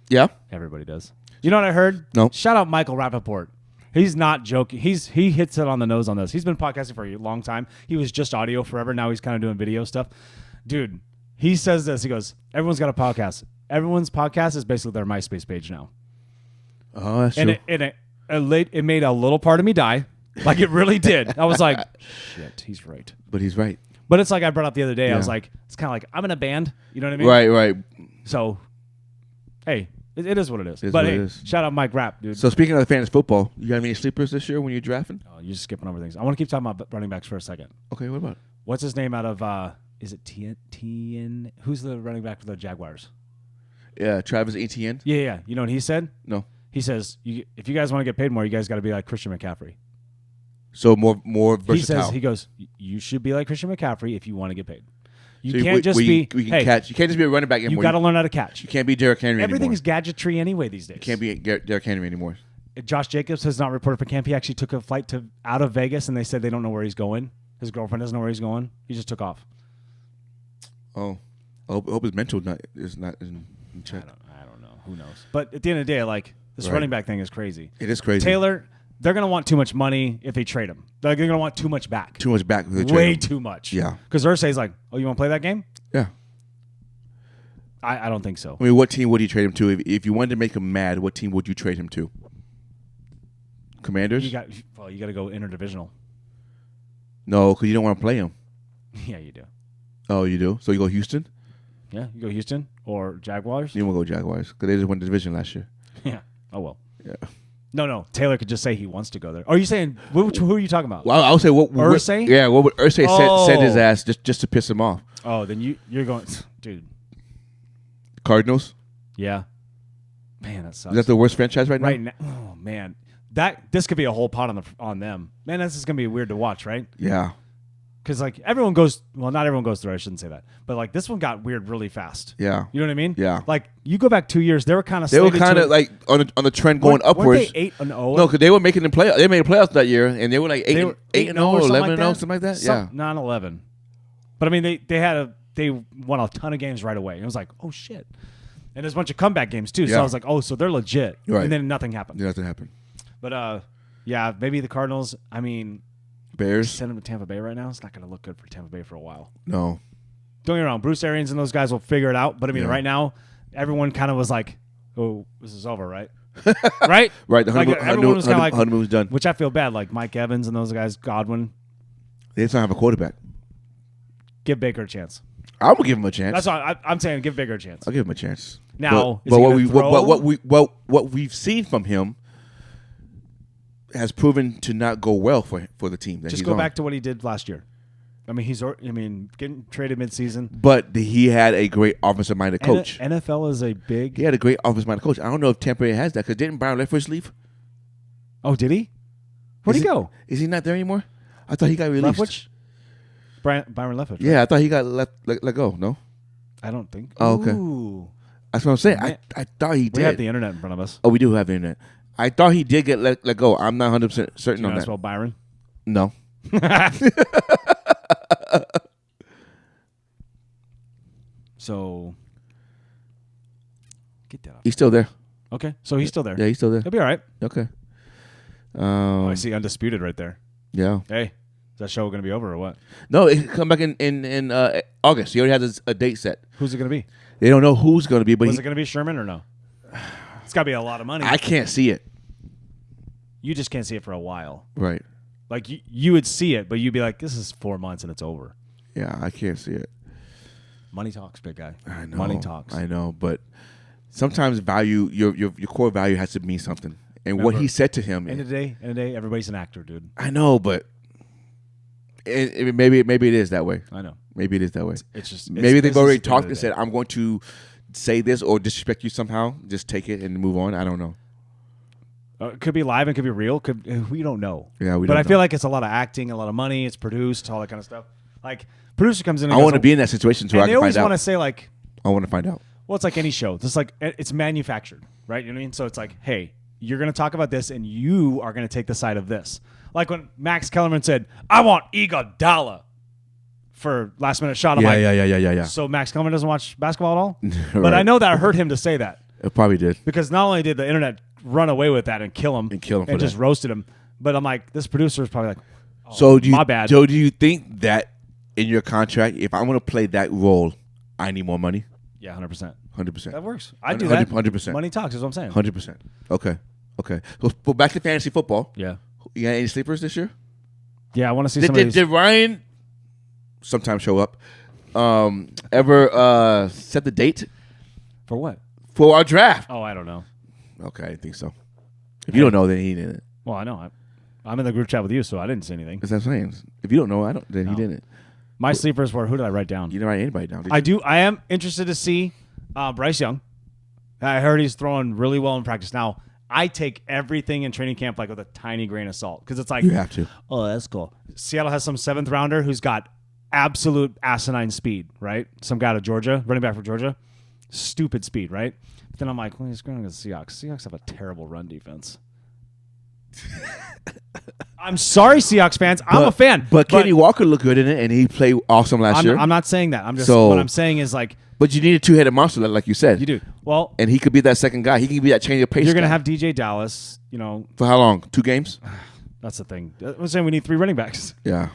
Yeah? Everybody does. You know what I heard? No. Shout out Michael Rappaport. He's not joking. He hits it on the nose on this. He's been podcasting for a long time. He was just audio forever. Now he's kind of doing video stuff. Dude, he says this. He goes, everyone's got a podcast. Everyone's podcast is basically their MySpace page now. Oh, that's And true. it made a little part of me die. Like it really did. I was like, shit, he's right. But he's right. But it's like I brought up the other day. I was Yeah. like, it's kind of like I'm in a band. You know what I mean? Right. So, hey, it is what it is. It is But what hey, it is. shout out Mike Rapp, dude. So speaking of fantasy football, you got any sleepers this year when you're drafting? Oh, you're just skipping over things. I want to keep talking about running backs for a second. Okay, what about it? What's his name out of, is it Tien? Who's the running back for the Jaguars? Yeah, Travis Etienne? Yeah. You know what he said? No. He says, if you guys want to get paid more, you guys got to be like Christian McCaffrey. So more versatile. He goes, you should be like Christian McCaffrey if you want to get paid. You So can't just be, we can hey, catch. You can't just be a running back anymore. you got to learn how to catch. You can't be Derrick Henry Everything anymore. is gadgetry anyway these days. You can't be Derrick Henry anymore. Josh Jacobs has not reported for camp. He actually took a flight out of Vegas, and they said they don't know where he's going. His girlfriend doesn't know where he's going. He just took off. Oh, I hope his mental is not in check. I don't know. Who knows? But at the end of the day, like this Right. running back thing is crazy. It is crazy. Taylor, they're going to want too much money if they trade him. They're going to want too much back. Too much back. Way too much. Yeah. Because Irsay's like, oh, you want to play that game? Yeah. I don't think so. I mean, what team would you trade him to? If you wanted to make him mad, what team would you trade him to? Commanders? You got to go interdivisional. No, because you don't want to play him. Yeah, you do. Oh, you do? So you go Houston? Yeah, you go Houston or Jaguars. You won't go Jaguars because they just won the division last year. Yeah. Oh well. Yeah. No. Taylor could just say he wants to go there. Are you saying who are you talking about? Well, I would say what Irsay? Yeah, what would Irsay send his Oh. ass just to piss him off? Oh, then you're going, dude. Cardinals? Yeah. Man, that sucks. Is that the worst franchise right now? right now? Oh man, this could be a whole pot on them. Man, this is gonna be weird to watch, right? Yeah. Because like everyone goes, well, not everyone goes through. I shouldn't say that, but like this one got weird really fast. Yeah. You know what I mean? Yeah. Like you go back 2 years, they were kind of They were kind of like on the trend going upwards. Weren't they 8-0? No, because they were making the play. They made the playoffs that year, and they were like 8-0 or 11-0, something like that. Yeah. 9-11. But I mean, they won a ton of games right away. It was like, oh shit. And there's a bunch of comeback games too. So Yeah. I was like, oh, so they're legit. Right. And then nothing happened. Yeah, nothing happened. But yeah, maybe the Cardinals. I mean, Bears? send them to Tampa Bay right now. It's not going to look good for Tampa Bay for a while. No. Don't get me wrong. Bruce Arians and those guys will figure it out. But I mean, Yeah. right now, everyone kind of was like, oh, this is over, right? Right? Right. The Like, everyone was kind of like, honeymoon's done. which I feel bad. Like Mike Evans and those guys, Godwin. They just don't have a quarterback. Give Baker a chance. I'm gonna give him a chance. That's all I'm saying. Give Baker a chance. I'll give him a chance. Now, but is he what gonna we throw? what we've seen from him has proven to not go well for the team. That Just he's go on. back to what he did last year. I mean, getting traded midseason. But he had a great offensive-minded coach. NFL is a big. He had a great offensive-minded coach. I don't know if Tampa Bay has that because didn't Byron Leftwich leave? Oh, did he? Where'd he go? Is he not there anymore? I thought he got released. Leftwich? Byron Leftwich. Right? Yeah, I thought he got let go. No. I don't think. Oh, okay. Ooh. That's what I'm saying. Man. I thought he did. We have the internet in front of us. Oh, we do have the internet. I thought he did get let go. I'm not 100% certain You know on how to that. spell Byron? No. So, get that off. He's still there. Okay, so he's still there. Yeah, he's still there. He'll be all right. Okay. I see Undisputed right there. Yeah. Hey, is that show going to be over or what? No, it come back in August. He already has a date set. Who's it going to be? They don't know who's going to be, but Was it going to be Sherman or no? It's got to be a lot of money. I can't see it. You just can't see it for a while. Right. Like, you would see it, but you'd be like, this is 4 months and it's over. Yeah, I can't see it. Money talks, big guy. I know. Money talks. I know, but sometimes value, your core value has to mean something. And what Remember, he said to him. End of the day, everybody's an actor, dude. I know, but maybe it is that way. I know. Maybe it is that way. It's just Maybe they've already business at the end talked of and the said, day. I'm going to say this or disrespect you somehow. Just take it and move on. I don't know. It could be live and could be real. We don't know. Yeah, we But don't I know. feel like it's a lot of acting, a lot of money. It's produced, all that kind of stuff. Like, producer comes in and I goes, want to be in that situation so and I they can always find want to out. say, like, I want to find out. well, it's like any show. It's like, it's manufactured, right? You know what I mean? So it's like, hey, you're going to talk about this and you are going to take the side of this. Like when Max Kellerman said, I want Iguodala for last minute shot. I'm like, Yeah. so Max Kellerman doesn't watch basketball at all? Right. But I know that hurt him to say that. It probably did. Because not only did the internet run away with that and kill him for just that. roasted him, but I'm like, this producer is probably like, oh, So do you, my bad. So do you think that in your contract, if I want to play that role, I need more money? Yeah, 100%. 100%. That works. I do that. 100%. Money talks is what I'm saying. 100%. Okay. So back to fantasy football. Yeah. You got any sleepers this year? Yeah, I want to see some of these. Did Ryan sometimes show up? Ever set the date For what? for our draft? Oh, I don't know. Okay, I didn't think so. If you don't know, then he didn't. Well, I know. I'm in the group chat with you, so I didn't say anything. That's what I'm saying. If you don't know, then he No. didn't. My sleepers were, who did I write down? You didn't write anybody down, did I you? do. I am interested to see Bryce Young. I heard he's throwing really well in practice. Now, I take everything in training camp like with a tiny grain of salt because it's like, You have to. oh, that's cool. Seattle has some 7th rounder who's got absolute asinine speed, right? Some guy out of Georgia, running back from Georgia. Stupid speed, right? But then I'm like, well, he's going against the Seahawks. Seahawks have a terrible run defense. I'm sorry, Seahawks fans. I'm a fan. But Kenny Walker looked good in it, and he played awesome last year. I'm not saying that. I'm just So- what I'm saying is like But you need a two-headed monster, like you said. you do. Well, And he could be that second guy. He can be that change of pace you're going to guy. have DJ Dallas. You know, For how long? 2 games? that's the thing. I'm saying we need 3 running backs. Yeah.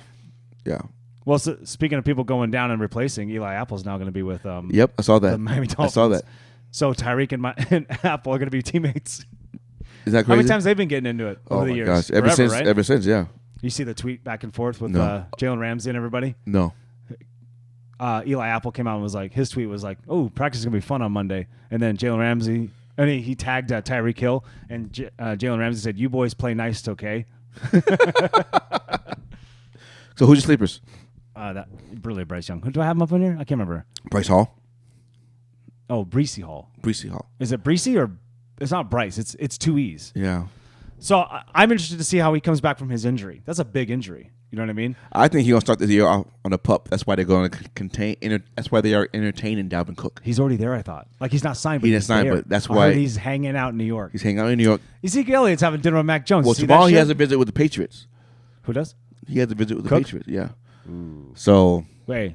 Well, so, speaking of people going down and replacing, Eli Apple's now going to be with Yep, I saw that. the Miami I Dolphins. saw that. So Tyreek and Apple are going to be teammates. Is that How crazy? many times they've been getting into it over Oh the my years? gosh! Forever, Ever right? since, yeah. You see the tweet back and forth with No. Jalen Ramsey and everybody. No. Eli Apple came out and was like, his tweet was like, "Oh, practice is gonna be fun on Monday." And then Jalen Ramsey, and he tagged Tyreek Hill, and Jalen Ramsey said, "You boys play nice, okay?" So who's your sleepers? That really Bryce Young. Who do I have him up in here? I can't remember. Bryce Hall, Oh, Breesy Hall. Breesy Hall. Is it Breesy or it's not Bryce? It's 2 E's. Yeah. So I'm interested to see how he comes back from his injury. That's a big injury. You know what I mean? I think he's gonna start this year off on a pup. That's why they're going to that's why they are entertaining Dalvin Cook. He's already there. I thought. Like he's not signed. But He he's didn't sign, there. but that's I why- heard he's hanging out in New York. He's hanging out in New York. Ezekiel Elliott's having dinner with Mac Jones. Well, See that tomorrow he shit? has a visit with the Patriots. Who does? He has a visit with the Cook? Patriots. Yeah. So Wait,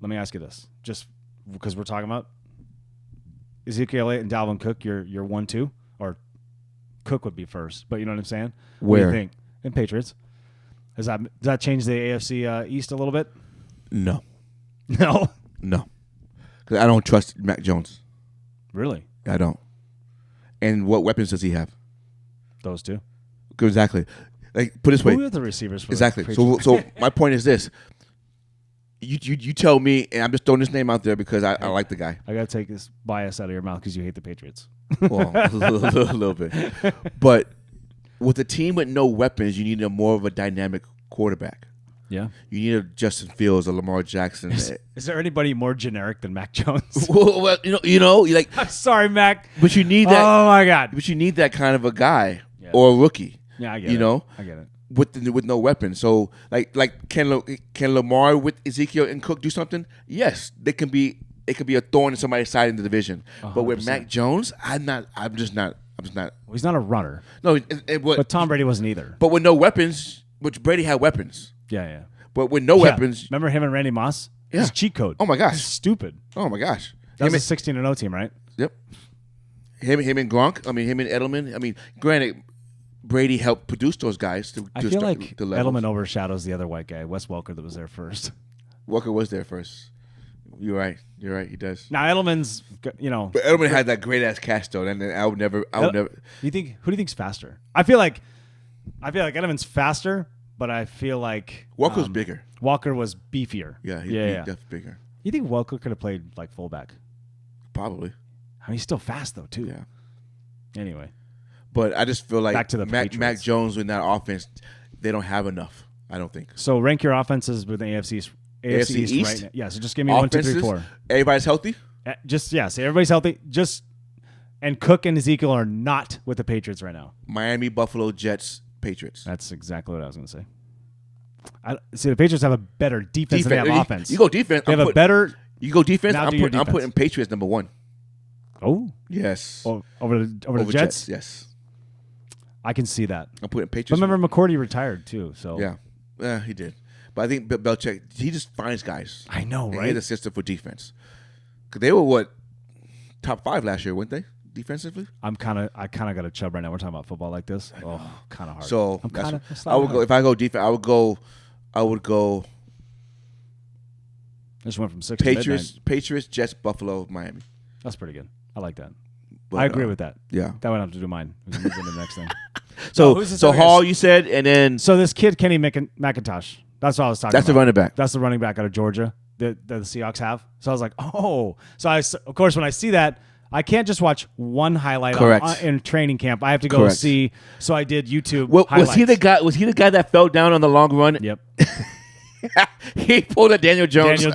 let me ask you this, just because we're talking about Ezekiel Elliott and Dalvin Cook. You're 1-2, or Cook would be first, but you know what I'm saying? What do Where? you think? In Patriots. Does that change the AFC East a little bit? no, No, because I don't trust Mac Jones. really. I don't. And what weapons does he have? Those two. Exactly. Like put it this way. Who are the receivers for Exactly. the So Patriots? my point is this. You tell me, and I'm just throwing this name out there because I like the guy. I gotta take this bias out of your mouth because you hate the Patriots. Well, a little bit. But with a team with no weapons, you need a more of a dynamic quarterback. Yeah. You need a Justin Fields, a Lamar Jackson. Is there anybody more generic than Mac Jones? well, you like. I'm sorry, Mac. But you need that. Oh my God. But you need that kind of a guy or a rookie. Yeah, I get it. You know, I get it. With no weapons. So like can Lamar with Ezekiel and Cook do something? Yes, it can be a thorn in somebody's side in the division. 100%. But with Mac Jones, I'm just not. Well, he's not a runner. No, but Tom Brady wasn't either. But with no weapons, which Brady had weapons. Yeah. But with no weapons, remember him and Randy Moss? Yeah. His cheat code. Oh my gosh, it's stupid. Oh my gosh, that was a 16-0 team, right? Yep. Him and Gronk. I mean, him and Edelman. I mean, granted, Brady helped produce those guys. I feel like Edelman overshadows the other white guy, Wes Welker, that was there first. Walker was there first. You're right. He does. Now Edelman's, But Edelman had that great ass cast though, and I would never. Who do you think's faster? I feel like Edelman's faster. But I feel like Walker was bigger. Walker was beefier. Yeah, he's definitely bigger. You think Walker could have played like fullback? Probably. I mean, he's still fast though too. Yeah. Anyway, but I just feel like back to the Mac Jones in that offense, they don't have enough. I don't think. So rank your offenses with the AFC East right now. Yeah. So just give me offenses, 1, 2, 3, 4. Everybody's healthy. Say everybody's healthy. And Cook and Ezekiel are not with the Patriots right now. Miami, Buffalo, Jets. Patriots. That's exactly what I was going to say. See, the Patriots have a better defense than they have offense. You go defense. They have a better. You go defense. I'm putting Patriots number 1. Oh yes. Over the Jets. Yes. I can see that. I'm putting Patriots. But remember, McCarty retired too. So yeah, he did. But I think Belichick, he just finds guys. I know, right? He had a system for defense. Because they were top 5 last year, weren't they? Defensively, I kind of got a chub right now. We're talking about football like this. Oh, kind of hard. So I would go if I go defense. I would go. I just went from 6 to midnight. Patriots, Jets, Buffalo, Miami. That's pretty good. I like that. But, I agree with that. Yeah, that would have to do mine. We can move into the next thing. So Hall, you said, and then this kid Kenny McIntosh. That's what I was talking about. That's the running back. That's the running back out of Georgia that the Seahawks have. So I was like, oh. So of course when I see that. I can't just watch one highlight in training camp. I have to go see. So I did YouTube. Was he the guy? Was he the guy that fell down on the long run? Yep. He pulled a Daniel Jones.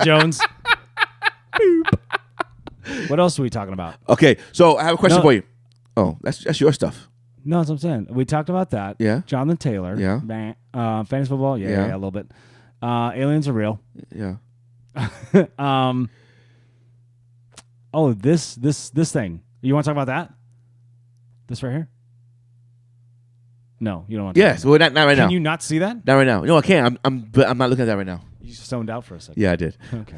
What else are we talking about? Okay, so I have a question for you. Oh, that's your stuff. No, that's what I'm saying. We talked about that. Yeah. Jonathan Taylor. Yeah. Fantasy football. Yeah, a little bit. Aliens are real. Yeah. Oh, this thing. You want to talk about that? This right here? No, you don't want to. Yes, well, not right now. Can you not see that? Not right now. No, I can't. But I'm not looking at that right now. You zoned out for a second. Yeah, I did. Okay.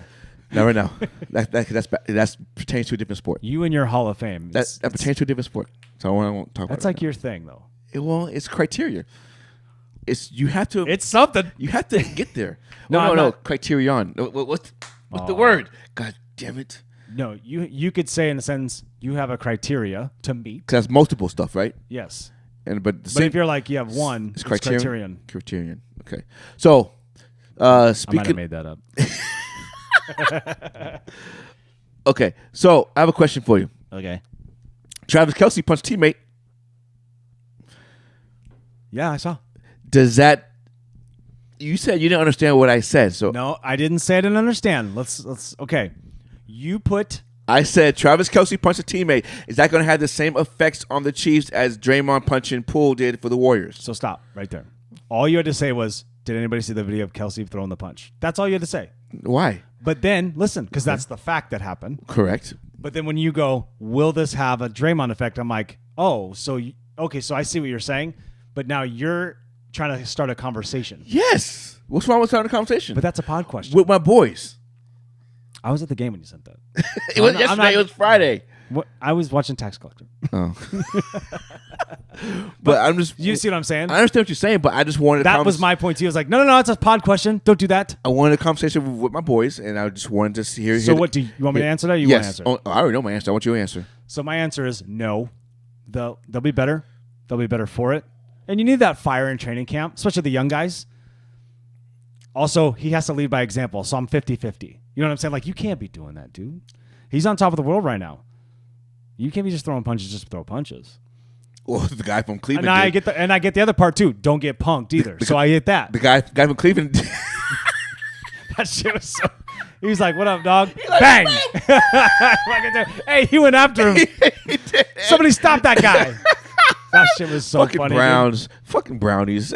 Not right now. That pertains to a different sport. You and your Hall of Fame. That pertains to a different sport. So I won't talk about it. That's like your thing, though. It's criteria. You have to. It's something. You have to get there. No. Criterion. What's the word? God damn it. No, you could say in a sentence you have a criteria to meet. Because that's multiple stuff, right? Yes. But if you're like you have one, it's criterion. Criterion. Okay. So speaking. I might have made that up. Okay. So I have a question for you. Okay. Travis Kelce punched teammate. Yeah, I saw. Does that? You said you didn't understand what I said. So no, I didn't say I didn't understand. Let's. Okay. You put. I said Travis Kelce punched a teammate. Is that going to have the same effects on the Chiefs as Draymond punching Poole did for the Warriors? So stop right there. All you had to say was, did anybody see the video of Kelce throwing the punch? That's all you had to say. Why? But then, listen, because that's the fact that happened. Correct. But then when you go, will this have a Draymond effect? I'm like, oh, so I see what you're saying. But now you're trying to start a conversation. Yes. What's wrong with starting a conversation? But that's a pod question. With my boys. I was at the game when you sent that. It was yesterday. It was Friday. I was watching Tax Collector. Oh. but I'm just. You see what I'm saying? I understand what you're saying, but I just wanted. That was my point. He was like, no, it's a pod question. Don't do that. I wanted a conversation with my boys, and I just wanted to hear. So what do you want me to answer that? Or you want to answer? Oh, I already know my answer. I want you to answer. So my answer is no. They'll be better. They'll be better for it. And you need that fire in training camp, especially the young guys. Also, he has to lead by example. So I'm 50-50. You know what I'm saying? Like, you can't be doing that, dude. He's on top of the world right now. You can't be just throwing punches just to throw punches. Well, the guy from Cleveland. And I get the other part too. Don't get punked either. So I get that. The guy from Cleveland. That shit was so. He was like, "What up, dog?" Bang! Hey, he went after him. Somebody stop that guy. That shit was so fucking funny. Browns, fucking brownies.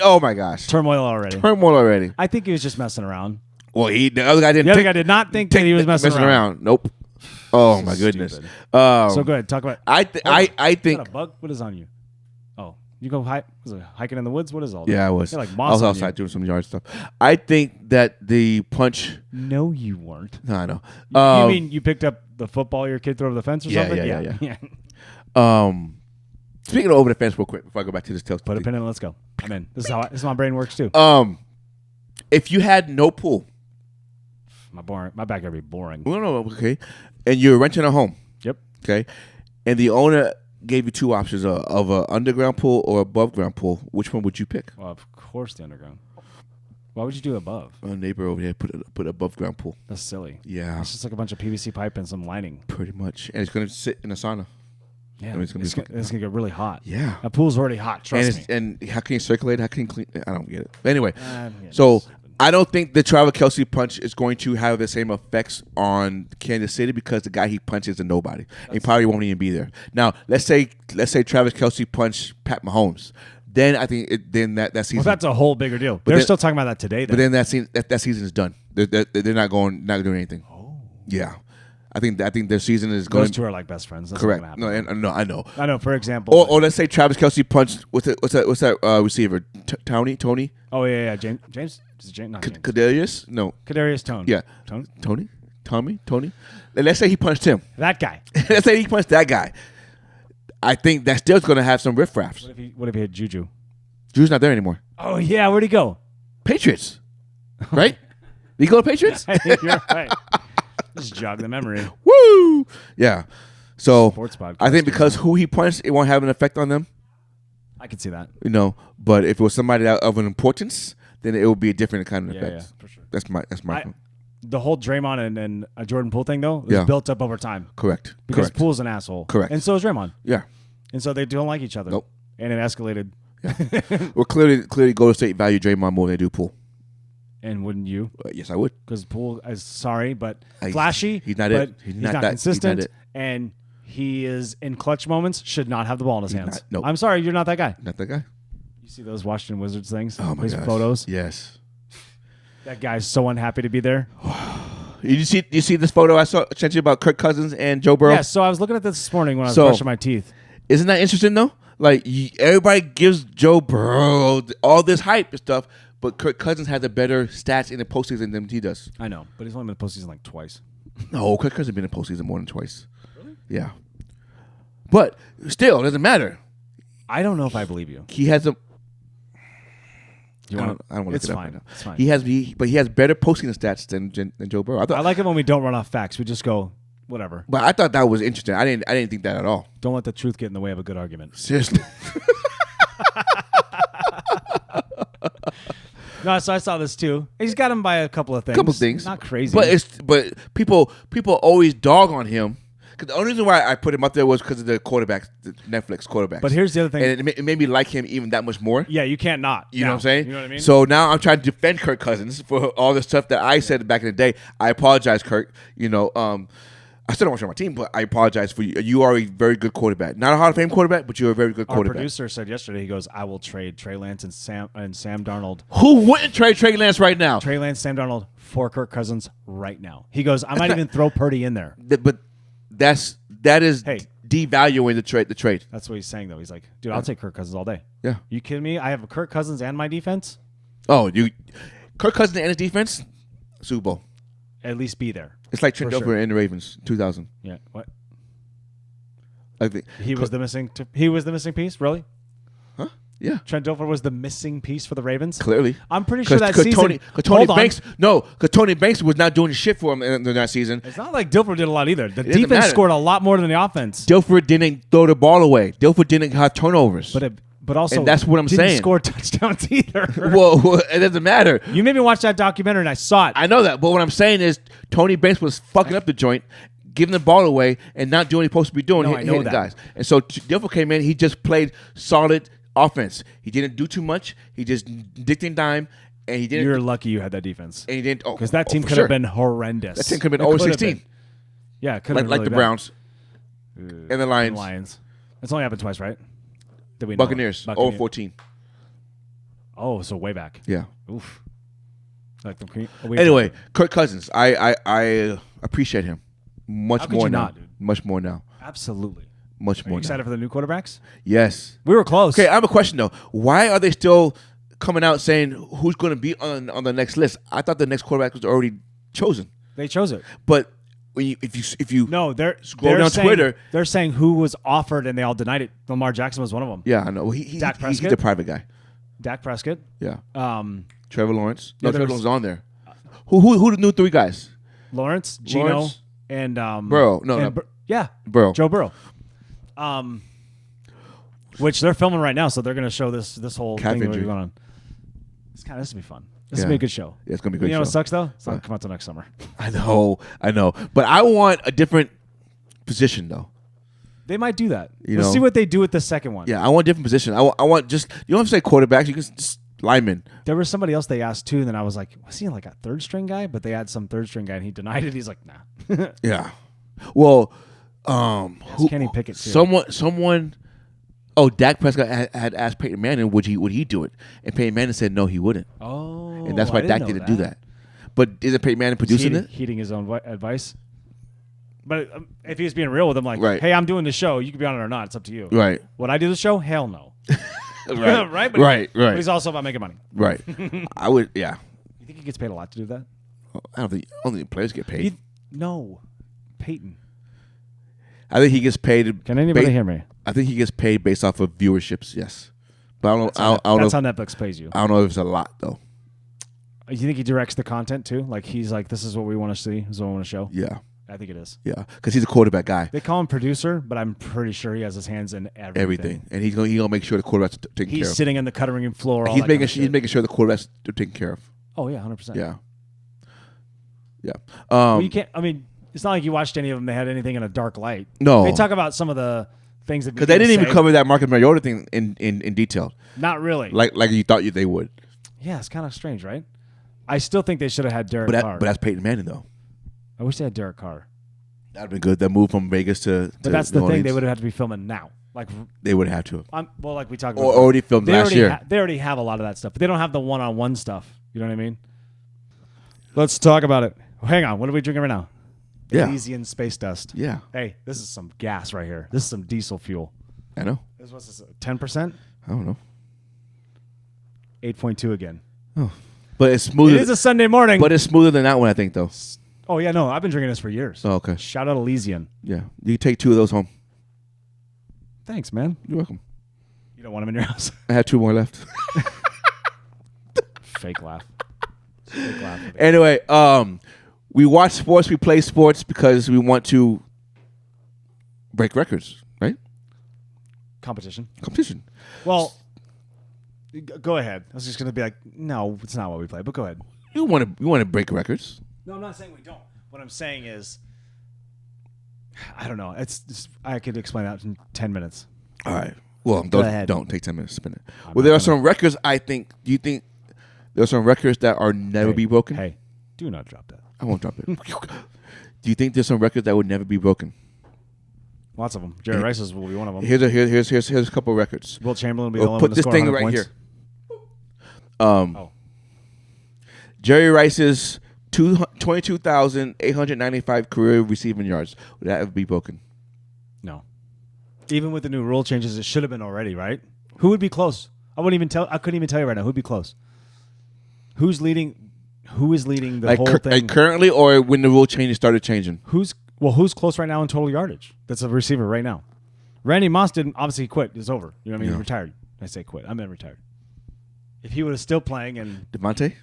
Oh my gosh, Turmoil already. Already. I think he was just messing around. Well, the other guy didn't. The other guy did not think that he was messing around. Nope. Oh my goodness. So go ahead, talk about. I think. Is that a bug? What is on you? Oh, you go hiking in the woods. What is all that? Yeah, I was. You're like I moss was on outside you. doing some yard stuff. I think that the punch. No, you weren't. No, I know. You mean you picked up the football your kid threw over the fence or something? Yeah. Speaking of over the fence, real quick before I go back to this tail. Put a pin in. Let's go. I'm in. This is how my brain works too. If you had no pool. My backyard would be boring. Well, no, okay. And you're renting a home. Yep. Okay. And the owner gave you two options of an underground pool or above ground pool. Which one would you pick? Well, of course the underground. Why would you do above? A neighbor over here put above ground pool. That's silly. Yeah. It's just like a bunch of PVC pipe and some lining. Pretty much. And it's going to sit in a sauna. Yeah. I mean, it's gonna get really hot. Yeah. A pool's already hot. Trust me. And how can you circulate? How can you clean? I don't get it. But anyway, Yeah, so I don't think the Travis Kelce punch is going to have the same effects on Kansas City because the guy he punches is a nobody. He probably won't even be there. Now, let's say Travis Kelce punched Pat Mahomes. Then I think that season. Well, that's a whole bigger deal. They're still talking about that today. But then that season is done. They're not doing anything. Oh. Yeah. I think their season is going. Those two are like best friends. That's correct. Not No, I know. I know. For example, Or let's say Travis Kelce punched what's that receiver? Tony? Oh yeah. James. Is it James? Not James. Kadarius? No. Kadarius Tone. Yeah. Tony. Let's say he punched him. That guy. Let's say he punched that guy. I think that still's going to have some riffraffs. What if he had Juju? Juju's not there anymore. Oh yeah, where'd he go? Patriots, right? Did he go to Patriots? I think you're right. Just jog the memory. Woo! Yeah. So Sports podcast. I think because who he punched, it won't have an effect on them. I can see that. But if it was somebody of an importance, then it would be a different kind of effect. Yeah, for sure. That's my. The whole Draymond and a Jordan Poole thing though was built up over time. Correct. Because Poole's an asshole. Correct. And so is Draymond. Yeah. And so they don't like each other. Nope. And it escalated. Yeah. Well, clearly, Golden State value Draymond more than they do Poole. And wouldn't you? Yes, I would. Because Poole is flashy. He's not but it. He's not consistent. And he is in clutch moments. Should not have the ball in his hands. Nope. I'm sorry, you're not that guy. Not that guy. You see those Washington Wizards things? Oh my His gosh. photos. Yes. That guy's so unhappy to be there. You see this photo I sent you about Kirk Cousins and Joe Burrow? Yeah, so I was looking at this morning when I was brushing my teeth. Isn't that interesting though? Like everybody gives Joe Burrow all this hype and stuff, but Kirk Cousins has a better stats in the postseason than he does. I know, but he's only been in the postseason like twice. No, Kirk Cousins has been in the postseason more than twice. Really? Yeah. But still, it doesn't matter. I don't know if I believe you. He has a. I don't want to look it up fine. right now. It's fine. He has better postseason stats than Joe Burrow. I like it when we don't run off facts. We just go whatever. But I thought that was interesting. I didn't think that at all. Don't let the truth get in the way of a good argument. Seriously. No, so I saw this too. He's got him by a couple of things. Not crazy. But people always dog on him. Because the only reason why I put him up there was because of the quarterbacks, the Netflix quarterbacks. But here's the other thing. And it made me like him even that much more. Yeah, you can't not. You know what I'm saying? You know what I mean? So now I'm trying to defend Kirk Cousins for all the stuff that I said back in the day. I apologize, Kirk. I still don't want you on my team, but I apologize for you. You are a very good quarterback. Not a Hall of Fame quarterback, but you're a very good quarterback. Our producer said yesterday, he goes, I will trade Trey Lance and Sam Darnold. Who wouldn't trade Trey Lance right now? Trey Lance, Sam Darnold for Kirk Cousins right now. He goes, I might even throw Purdy in there. But that is devaluing the trade. That's what he's saying, though. He's like, dude, I'll take Kirk Cousins all day. Yeah. You kidding me? I have Kirk Cousins and my defense? Oh, Kirk Cousins and his defense? Super Bowl. At least be there. It's like Trent Dilfer and the Ravens, 2000. Yeah. What? I think He was the missing piece? Really? Huh? Yeah. Trent Dilfer was the missing piece for the Ravens? Clearly. I'm pretty sure that season. Tony Banks was not doing shit for him in that season. It's not like Dilfer did a lot either. The doesn't defense matter. scored a lot more than the offense. Dilfer didn't throw the ball away. Dilfer didn't have turnovers. But also, and that's what I'm didn't saying. Score touchdowns either. Well, it doesn't matter. You made me watch that documentary, and I saw it. I know that, but what I'm saying is Tony Banks was fucking up the joint, giving the ball away and not doing what he's supposed to be doing, No, I know hitting that. guys. And so Dilfer came in. He just played solid offense. He didn't do too much. He just dicked and dime, and he didn't. You're lucky you had that defense. And he didn't. Because that team for could sure. have been horrendous. That team could have been It 0-16. Yeah, it could have Like really the been. Browns and the Lions. Lions. It's only happened twice, right? That we know of. Buccaneers, Buccaneers. 0-14. Oh, so way back. Yeah. Oof. Like the Anyway, Kirk Cousins. I appreciate him much How could more you now. not, dude? Much more now. Absolutely. Much Are you more now. excited for the new quarterbacks? Yes. We were close. Okay, I have a question though. Why are they still coming out saying who's going to be on the next list? I thought the next quarterback was already chosen. They chose it. But if you No, they're Scroll down saying, Twitter. They're saying who was offered and they all denied it. Lamar Jackson was one of them. yeah, I know. Well, Dak he's Prescott? a private guy. Dak Prescott. Yeah. Um, Trevor Lawrence. Yeah, No, there Trevor was- Lawrence on there. Who the new three guys? Lawrence, Gino, Lawrence? and Burrow. No, and no. yeah, Burrow. Joe Burrow. Which they're filming right now, so they're going to show this whole Calf thing that injury. we're going on. This will be fun. This Yeah. will be a good show. Yeah, it's gonna be a good You know what show. sucks though? It's not gonna come out till next summer. I know. But I want a different position though. They might do that. You Let's know? see what they do with the second one. Yeah, I want a different position. I want just you don't have to say quarterbacks. You can just linemen. There was somebody else they asked too, and then I was like, was he like a third string guy? But they had some third string guy, and he denied it. He's like, nah. Yeah. Well, Kenny Pickett too. someone. Oh, Dak Prescott had asked Peyton Manning would he do it, and Peyton Manning said no, he wouldn't, Oh, and that's why I didn't Dak know didn't do that. But isn't Peyton Manning producing it? Heeding his own advice. But if he was being real with them, like, Right. hey, I'm doing the show. You can be on it or not. It's up to you. Right. Would I do the show? Hell no. Right. right? But Right. But Right. he's also about making money. Right. I would. Yeah. You think he gets paid a lot to do that? I don't think players get paid. No. Peyton. I think he gets paid. Can anybody hear me? I think he gets paid based off of viewerships. Yes, but I don't know. I don't That's know. how Netflix pays you. I don't know if it's a lot though. You think he directs the content too? Like he's like, this is what we want to see. This is what we want to show. Yeah. I think it is. Yeah, because he's a quarterback guy. They call him producer, but I'm pretty sure he has his hands in everything. And he's gonna make sure the quarterback's taken care He's of. sitting in the cutting room floor. All He's that making kind of he's shit. making sure the quarterbacks are taken care of. Oh yeah, 100%. Yeah. Yeah. Well, you can't. I mean, it's not like you watched any of them. They had anything in a dark light. No. They talk about some of the things that Because they didn't even cover that Marcus Mariota thing in detail, Not really. like you thought they would. Yeah, it's kind of strange, right? I still think they should have had Derek Carr. But that's Peyton Manning though. I wish they had Derek Carr. That'd been good. That move from Vegas to. But that's the New thing. They Orleans. would have had to be filming now. Like, They would have to. well, like we talked about. Or already filmed last year. They already have a lot of that stuff, but they don't have the one-on-one stuff. You know what I mean? Let's talk about it. Hang on. What are we drinking right now? Yeah. Elysian Space Dust. Yeah. Hey, this is some gas right here. This is some diesel fuel. I know. This was 10%? I don't know. 8.2 again. But it's smoother. It is a Sunday morning. But it's smoother than that one, I think, though. Oh, yeah, no. I've been drinking this for years. Oh, okay. Shout out Elysian. Yeah. You can take 2 of those home. Thanks, man. You're welcome. You don't want them in your house? I have 2 more left. Fake laugh. Fake laugh. Anyway, we watch sports, we play sports because we want to break records, right? Competition. Competition. Well, go ahead. I was just going to be like, no, it's not what we play, but go ahead. We want to break records. No, I'm not saying we don't. What I'm saying is, I don't know. It's just, I could explain that in 10 minutes. All right. Well, ahead. don't take 10 minutes to spin it. I'm Well, not there are gonna. some records, I think. Do you think there are some records that are never be broken? Hey, do not drop that. I won't drop it. Do you think there's some records that would never be broken? Lots of them. Jerry Rice's will be one of them. Here's a couple of records. Will Chamberlain will be the We'll only put one to this score thing 100 right points. here. Jerry Rice's 22,895 career receiving yards. Would that ever be broken? No. Even with the new rule changes, it should have been already, right? Who would be close? I couldn't even tell you right now. Who'd be close? Who's leading? Who is leading the whole thing? Like currently, or when the rule changes started changing? Who's close right now in total yardage? That's a receiver right now. Randy Moss didn't obviously quit. It's over. You know what I mean? Yeah. He retired. I say quit. I meant retired. If he was still playing and Devontae?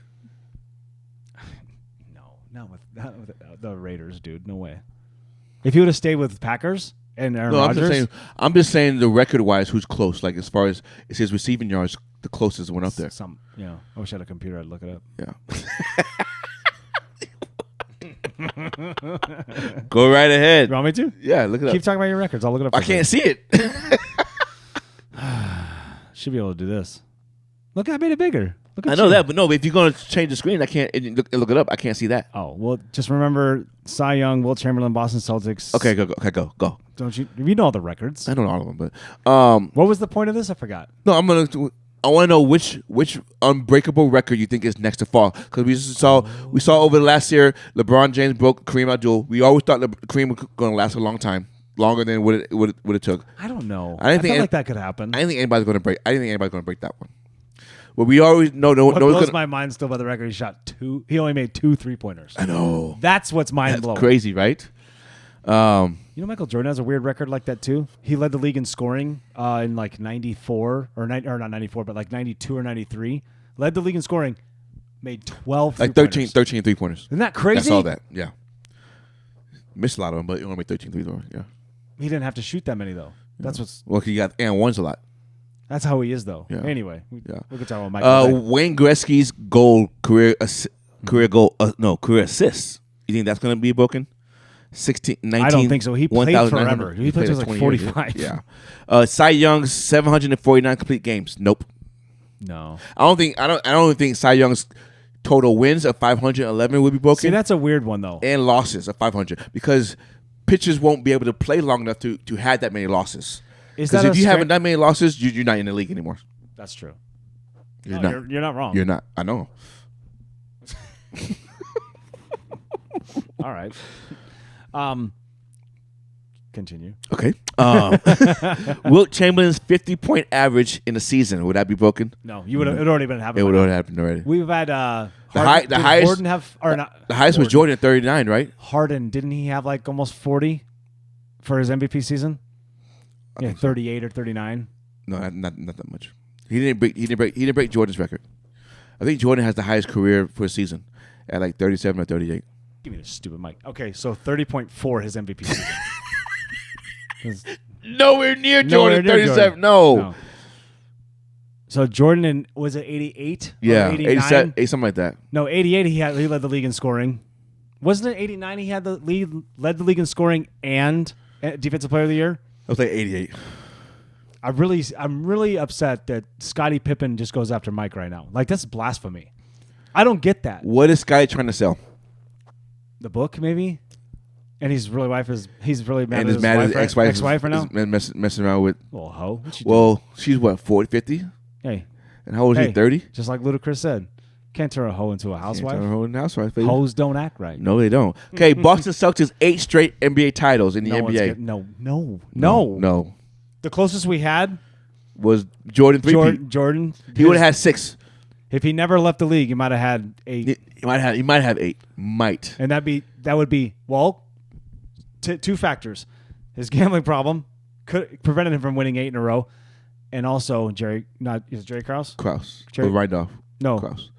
not with the Raiders, dude. No way. If he would have stayed with Packers and Aaron No, Rodgers, I'm just saying the record wise, who's close? Like as far as it says receiving yards, the closest one up there. I wish I had a computer. I'd look it up. Yeah. Go right ahead. You want me to? Yeah, look it Keep up. talking about your records. I'll look it up. I can't see it. Should be able to do this. Look, I made it bigger. Look at I know you. that, but no, if you're going to change the screen, I can't look it up. I can't see that. Oh, well, just remember Cy Young, Wilt Chamberlain, Boston Celtics. Okay, go. Don't you? You know all the records. I don't know all of them, but What was the point of this? I forgot. no, I want to know which unbreakable record you think is next to fall, because we saw over the last year LeBron James broke Kareem Abdul. We always thought Kareem was going to last a long time, longer than what it took. I don't know. I didn't think feel like that could happen. I didn't think anybody's going to break. I didn't think anybody's going to break that one. But we always know. What blows my mind still by the record? He only made 2 3-pointers. I know. That's what's mind That's blowing. crazy, right? You know, Michael Jordan has a weird record like that too. He led the league in scoring in like 94 or not 94, but like 92 or 93. Led the league in scoring. Made 12 like three-pointers. 13 3-pointers. Isn't that crazy? I saw that. Yeah. Missed a lot of them, but you only made 13 3-pointers. Yeah. He didn't have to shoot that many though. That's what's. Well, he got and ones a lot. That's how he is though. Yeah. Anyway, we Yeah. can talk about Michael. today. Wayne Gretzky's career assists. You think that's going to be broken? 16, 19. I don't think so. He played 1,900. forever. He played till like 20 45. years. Yeah. Cy Young's 749 complete games. Nope. No. I don't think Cy Young's total wins of 511 would be broken. See, that's a weird one though. And losses of 500, because pitchers won't be able to play long enough to have that many losses. Because if you haven't that many losses, you're not in the league anymore. That's true. You're No, not. You're not wrong. You're not. I know. All right. Continue. Okay. Wilt Chamberlain's 50-point average in a season, would that be broken? No, you would have. It already been happening. It would have happened already. We've had The did highest. Harden have or not? The highest was Jordan at 39, right? Harden, didn't he have like almost 40 for his MVP season? Yeah, 38 or 39. No, not that much. He didn't break Jordan's record. I think Jordan has the highest career for a season at like 37 or 38. Give me this stupid mic. Okay, so 30.4 his MVP season. Nowhere near Nowhere Jordan. near 37. Jordan. No. So Jordan was it 88? Yeah, 89? 87, something like that. No, 88 he led the league in scoring. Wasn't it 89 he had led the league in scoring and defensive player of the year? I was like 88. I'm really upset that Scottie Pippen just goes after Mike right now. Like, that's blasphemy. I don't get that. What is Sky trying to sell? The book, maybe? And he's really mad And at is his mad at his ex-wife right now? messing around with. Well, hoe. What you Well, she's what, 40, 50? doing? Hey. And how old is she, 30? Just like Ludacris said. Can't turn a hoe into a housewife. Can't turn her into a housewife, baby. Hoes don't act right. No, they don't. Okay, Boston Celtics 8 straight NBA titles in the one's NBA. No. The closest we had Was Jordan 3 Jordan. He would have had 6. If he never left the league, he might have had 8. He might have 8. Might. And that would be two factors: his gambling problem prevented him from winning 8 in a row, and also Jerry Krause? Krause. Jerry- Or Rydolph. No, Krause.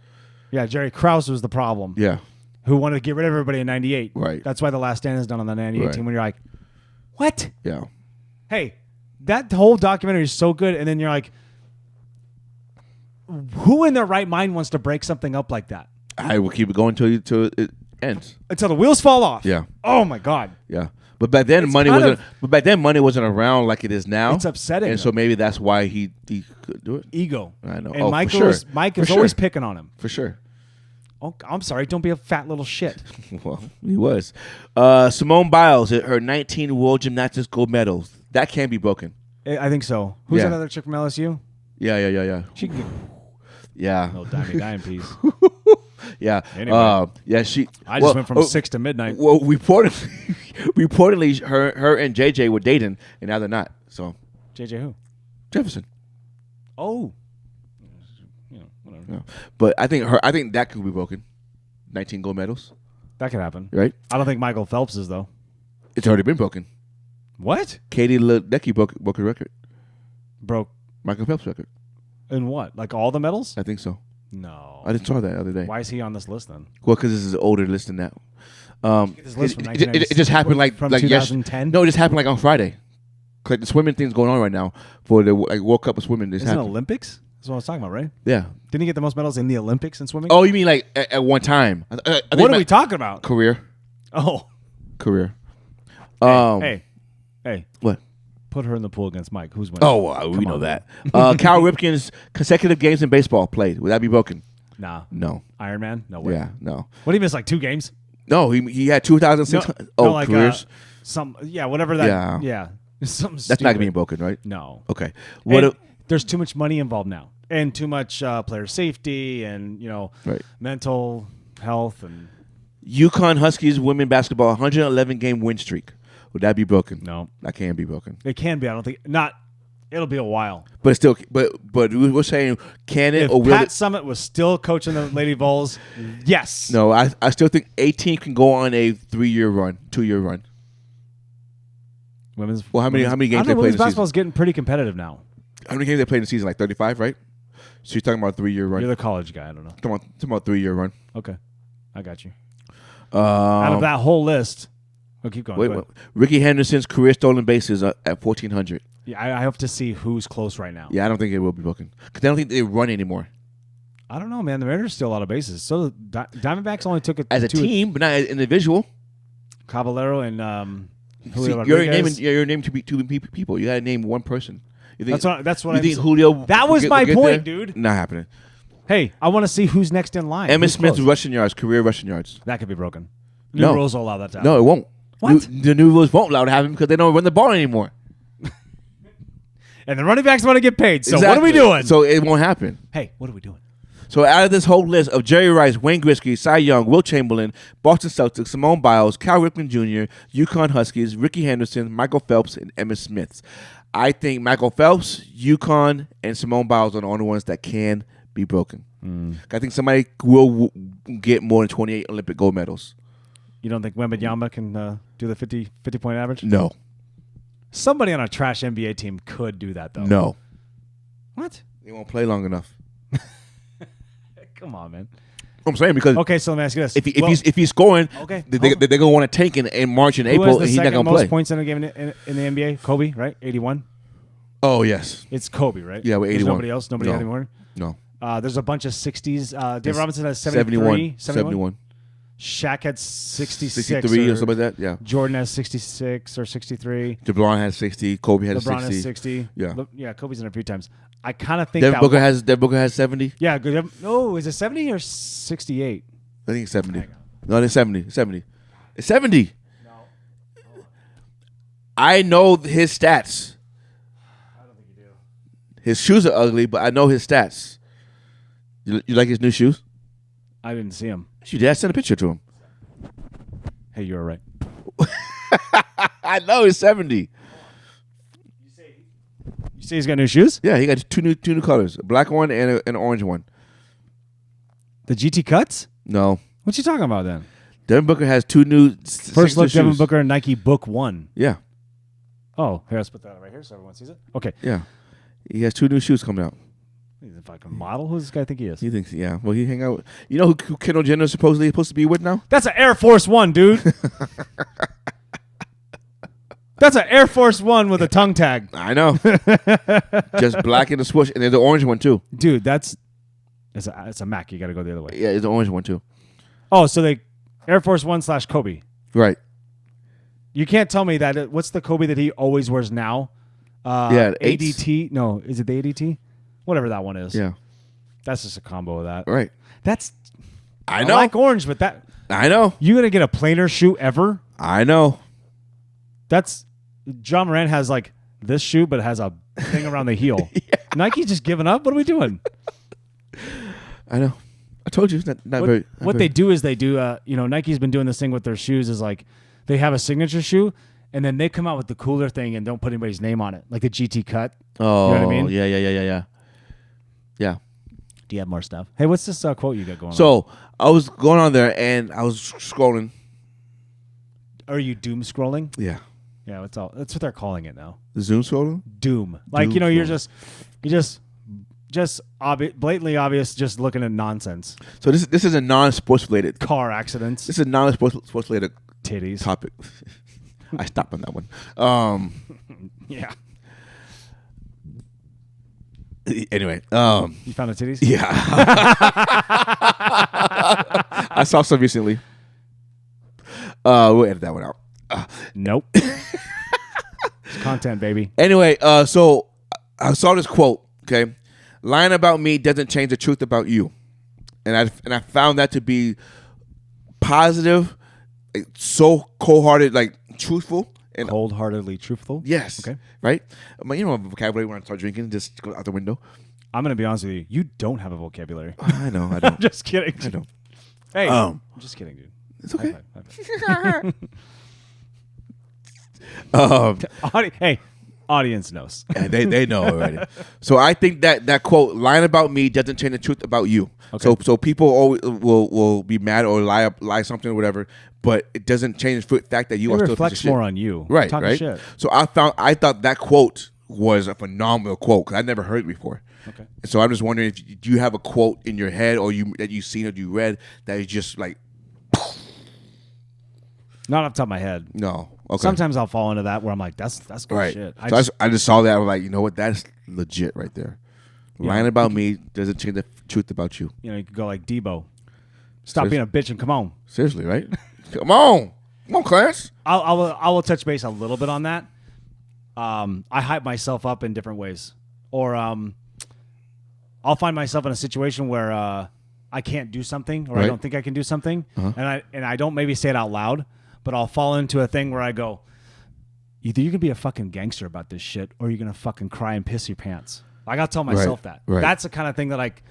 yeah, Jerry Krause was the problem. Yeah. Who wanted to get rid of everybody in '98? Right. That's why the Last Stand is done on the '98 Right. team. When you're like, what? Yeah. Hey, that whole documentary is so good, and then you're like, who in their right mind wants to break something up like that? I will keep it going till it ends. Until the wheels fall off. Yeah. Oh my God. Yeah. But back then money wasn't around like it is now. It's upsetting. And so maybe that's why he couldn't do it. Ego. I know. And Mike for sure. is For always sure. picking on him. For sure. Oh, I'm sorry. Don't be a fat little shit. Well, he was. Simone Biles, her 19 World Gymnastics gold medals. That can be broken. I think so. Who's Yeah. another chick from LSU? Yeah. She can get Yeah. a little dime piece. Yeah. Anyway. Yeah, she. I just went from 6 to midnight. Well, reportedly, her and JJ were dating, and now they're not. So JJ who? Jefferson. Oh. Whatever. Yeah. But I think that could be broken. 19 gold medals, That could happen. right? I don't think Michael Phelps is, though. It's already been broken. What? Katie Ledecky broke a record. Broke Michael Phelps record. in what? Like all the medals? I think so. No. I just saw that the other day. Why is he on this list then? Well, because this is an older list than that. This list from It just happened like from like 2010? No, it just happened like on Friday. Like the swimming thing's going on right now for the World Cup of swimming. This Isn't it happened. Olympics? That's what I was talking about, right? Yeah. Didn't he get the most medals in the Olympics in swimming? Oh, you mean like at one time? I think what are we talking about? career. Oh, career. hey, What? put her in the pool against Mike. Who's winning? Oh, we Come know on. that. Cal Ripken's consecutive games in baseball played. Would that be broken? Nah. No. Iron Man? No way. Yeah, no. What do you miss? Like 2 games? No, he had 2,600. like, careers. Whatever that. Yeah. Yeah. Something That's not stupid. being broken, right? No. Okay. And there's too much money involved now, and too much player safety, and Right. mental health, and UConn Huskies women basketball 111 game win streak. Would that be broken? no, That can't be broken. it can be. I don't think not. It'll be a while. But it's still, but we're saying, can it If or will Pat it? Summitt was still coaching the Lady Vols, yes. No, I still think 18 can go on a 3-year run, 2-year run. Women's. Well, how many games I they don't know, played in women's the season? basketball's getting pretty competitive now. How many games they played in the season? Like 35, right? So you're talking about a 3-year run. You're the college guy. I don't know. Talking about 3-year run. Okay, I got you. Out of that whole list, keep going. Wait, Go wait. ahead. Ricky Henderson's career stolen bases at 1,400. Yeah, I have to see who's close right now. Yeah, I don't think it will be broken because I don't think they run anymore I don't know, man. The Mariners steal a lot of bases. So the Diamondbacks only took it as a team, but not as an individual. Caballero and See, Julio you're Rodriguez. naming two people. You got to name one person. You think, That's what you I'm think saying. Julio? That was will my get point, there? dude. Not happening. Hey, I want to see who's next in line. Emmitt Who's Smith's close? rushing yards, career rushing yards. That could be broken. New No. rules will allow that to happen. No, it won't. What? The new rules won't allow it to happen because they don't run the ball anymore. And the running backs want to get paid. So what are we doing? So it won't happen. Hey, what are we doing? So out of this whole list of Jerry Rice, Wayne Gretzky, Cy Young, Will Chamberlain, Boston Celtics, Simone Biles, Cal Ripken Jr., UConn Huskies, Ricky Henderson, Michael Phelps, and Emmitt Smith, I think Michael Phelps, UConn, and Simone Biles are the only ones that can be broken. I think somebody will get more than 28 Olympic gold medals. You don't think Wembanyama can do the 50-point average? No. Somebody on a trash NBA team could do that, though. No. What? They won't play long enough. Come on, man. I'm saying because Okay, so let me ask you this. if he's scoring, Okay. they're going to want to tank in March and Who April, has the and he's not second going to most play. points in a game in the NBA? Kobe, right? 81? Oh, yes. It's Kobe, right? Yeah, with There's 81. nobody else? Nobody No. had any more? No. There's a bunch of 60s. David It's Robinson has 73. 71. Shaq had 66. 63 or something like that, yeah. Jordan has 66 or 63. LeBron has 60. Kobe has LeBron 60. has 60. Yeah. Kobe's in a few times. I kind of think Devin that Booker has 70. Yeah, good. No, is it 70 or 68? I think it's 70. Hang on. No, it's 70. 70. It's 70. No. I know his stats. I don't think you do. His shoes are ugly, but I know his stats. You like his new shoes? I didn't see him. You did. I sent a picture to him. Hey, you were right. I know it's 70. You say he's got new shoes? Yeah, he got two new colors, a black one and an orange one. The GT Cuts? No, What you talking about then? Devin Booker has two new First look, shoes. Devin Booker and Nike Book 1. Yeah, Oh, here, let's put that right here so everyone sees it. Okay. yeah. He has two new shoes coming out. He's a fucking model. Who does this guy think he is? He thinks, yeah. Well, he hang out. You know who Kendall Jenner is supposedly supposed to be with now? That's an Air Force One, dude. That's an Air Force One with a tongue tag. I know. Just black in the swoosh, and there's the orange one too. Dude, it's a Mac. You got to go the other way. Yeah, there's the orange one too. Oh, so they Air Force One / Kobe. Right. You can't tell me that. What's the Kobe that he always wears now? Yeah, the ADT. No, is it the ADT? Whatever that one is. Yeah. That's just a combo of that. Right. That's. I know. I like orange, but that I know. you gonna get a plainer shoe ever? I know. That's John Morant has like this shoe, but it has a thing around the heel. Nike's just giving up. What are we doing? I know. I told you. It's not very. What they do is they do. Nike's been doing this thing with their shoes. Is like they have a signature shoe, and then they come out with the cooler thing and don't put anybody's name on it, like the GT Cut. Oh, you know what I mean? Yeah. Yeah. Do you have more stuff? Hey, what's this quote you got going on? So I was going on there and I was scrolling. Are you doom scrolling? Yeah. Yeah, that's what they're calling it now. The Zoom scrolling? Doom. Like, Doom you're scrolling. just blatantly obvious, just looking at nonsense. So this is a non-sports related. Car accidents. This is a non-sports related Titties. topic. I stopped on that one. Yeah. Anyway, You found the titties? yeah. I saw some recently. We'll edit that one out. Nope. It's content, baby. Anyway, so I saw this quote. Okay, lying about me doesn't change the truth about you, and I found that to be positive, like, so cold-hearted, like truthful. And cold-heartedly truthful? Yes. Okay. Right? You know, vocabulary when I start drinking just goes out the window. I'm going to be honest with you. You don't have a vocabulary. I know. I don't. I'm just kidding. I don't. Hey, I'm just kidding, dude. It's okay. High five. Hey, audience knows. Yeah, they know already. So I think that quote, lying about me doesn't change the truth about you. Okay. So people always will be mad or lie something or whatever, but it doesn't change the fact that you are still a piece of reflects shit. more on you. Right, Talking right. shit. So I thought that quote was a phenomenal quote because I never heard it before. Okay. So I'm just wondering if do you have a quote in your head or that you've seen or you read that is just like not off the top of my head. no. Okay. Sometimes I'll fall into that where I'm like, that's good right. shit. So I just saw that. I was like, you know what? That's legit right there. Lying about me doesn't change the truth about you. You know, you could go like Debo. Stop being a bitch and come on. Seriously, right? Come on, Clarence. I will touch base a little bit on that. I hype myself up in different ways, or I'll find myself in a situation where I can't do something, or I don't think I can do something, and I don't maybe say it out loud, but I'll fall into a thing where I go, either you can be a fucking gangster about this shit, or you're gonna fucking cry and piss your pants. I gotta tell myself that. Right. That's the kind of thing that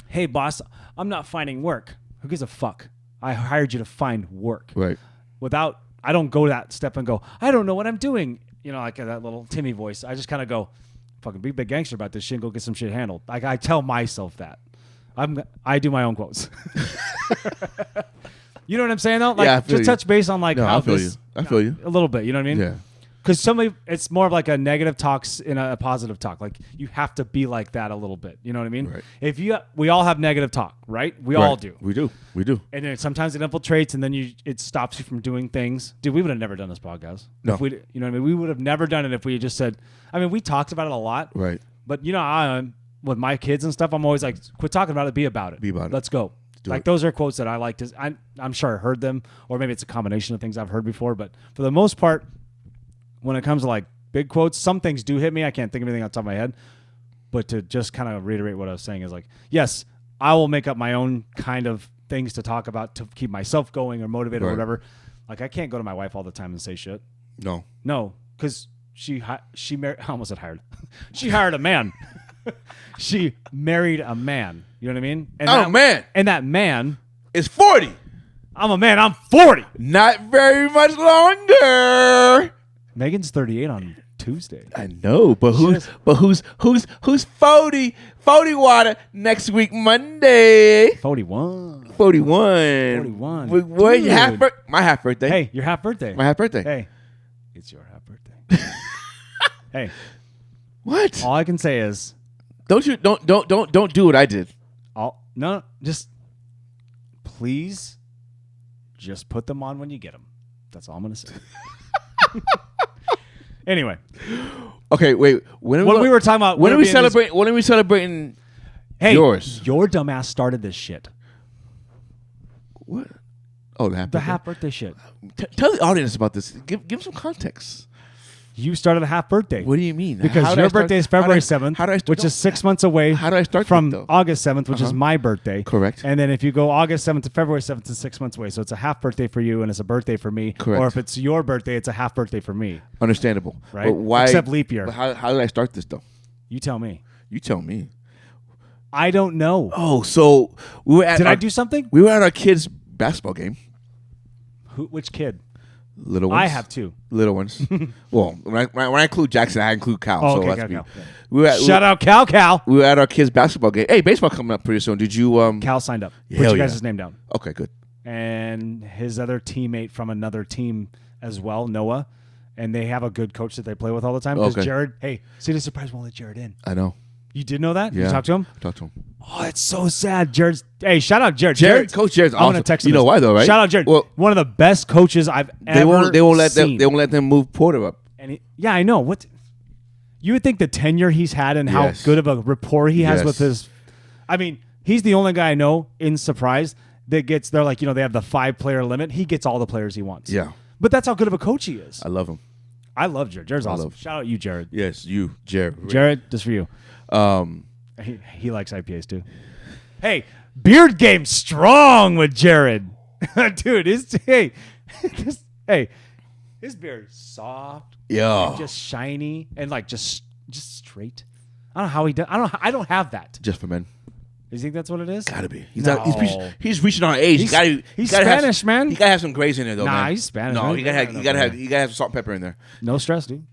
hey boss, I'm not finding work. Who gives a fuck? I hired you to find work. Right. I don't go that step and go, I don't know what I'm doing. You know, like that little Timmy voice. I just kind of go, fucking be a big gangster about this shit and go get some shit handled. Like I tell myself that. I do my own quotes. You know what I'm saying though? Like, yeah, I feel just touch base on like no, how I feel this, you. I feel you. A little bit. You know what I mean? Yeah. Because it's more of like a negative talks in a positive talk. Like you have to be like that a little bit. You know what I mean? Right. We all have negative talk, right? We all do. We do. And then sometimes it infiltrates, and then it stops you from doing things. Dude, we would have never done this podcast. No. If you know what I mean? We would have never done it if we just said. I mean, we talked about it a lot. Right. But with my kids and stuff, I'm always like, quit talking about it. Be about it. Be about it. Let's go. Those are quotes that I like to. I'm sure I heard them, or maybe it's a combination of things I've heard before. But for the most part, when it comes to like big quotes, some things do hit me. I can't think of anything off the top of my head. But to just kind of reiterate what I was saying is like, yes, I will make up my own kind of things to talk about to keep myself going or motivated or whatever. Like I can't go to my wife all the time and say shit. No, because she married. I almost said hired. She hired a man. She married a man. You know what I mean? And man. And that man is 40. I'm a man. I'm 40. Not very much longer. Megan's 38 on Tuesday. I know, but who's 40 water next week Monday? 41. 41. What? My half birthday. Hey, your half birthday. My half birthday. Hey, it's your half birthday. Hey, what? All I can say is, don't do what I did. Just please, just put them on when you get them. That's all I'm gonna say. Anyway, okay, wait. When are we celebrating? Hey, yours. Your dumbass started this shit. What? Oh, the half birthday shit. Tell the audience about this. Give some context. You started a half birthday. What do you mean? Because your birthday is February 7th, which is 6 months away. How do I start from August 7th, which is my birthday? Correct. And then if you go August 7th to February 7th, it's 6 months away. So it's a half birthday for you, and it's a birthday for me. Correct. Or if it's your birthday, it's a half birthday for me. Understandable. Right? But why? Except leap year. How did I start this though? You tell me. You tell me. I don't know. Oh, so we were at. Did I do something? We were at our kids' basketball game. Which kid? Little ones. I have two. Little ones. Well, when I include Jackson, I include Cal. Oh, so okay, that's me. Cal. Shout out Cal. We were at our kids' basketball game. Hey, baseball coming up pretty soon. Did you? Cal signed up. Put Hell your guys' name down. Okay, good. And his other teammate from another team as well, Noah. And they have a good coach that they play with all the time. Because Jared, see the surprise won't let Jared in. I know. You did know that? Yeah. You talked to him? Talked to him. Oh, it's so sad. Hey, shout out Jared. Coach Jared's awesome. I'm gonna text him. You know why though, right? Shout out Jared. Well, one of the best coaches I've ever seen. They won't let them move Porter up. And I know. What you would think the tenure he's had and how good of a rapport he has with his. I mean, he's the only guy I know in Surprise they're like, they have the 5-player limit. He gets all the players he wants. Yeah. But that's how good of a coach he is. I love him. I love Jared. Jared's awesome. Shout out you, Jared. Yes, you, Jared. Jared, just for you. He likes IPAs too. Hey, beard game strong with Jared. Dude, his beard is soft. Yeah. And just shiny and like just straight. I don't know how he does. I don't have that. Just for men. You think that's what it is? Gotta be. No. He's reaching our age. He's Spanish, man. He gotta have some grays in there, though, man. Nah, he's Spanish. No, man. you gotta have salt and pepper in there. No stress, dude.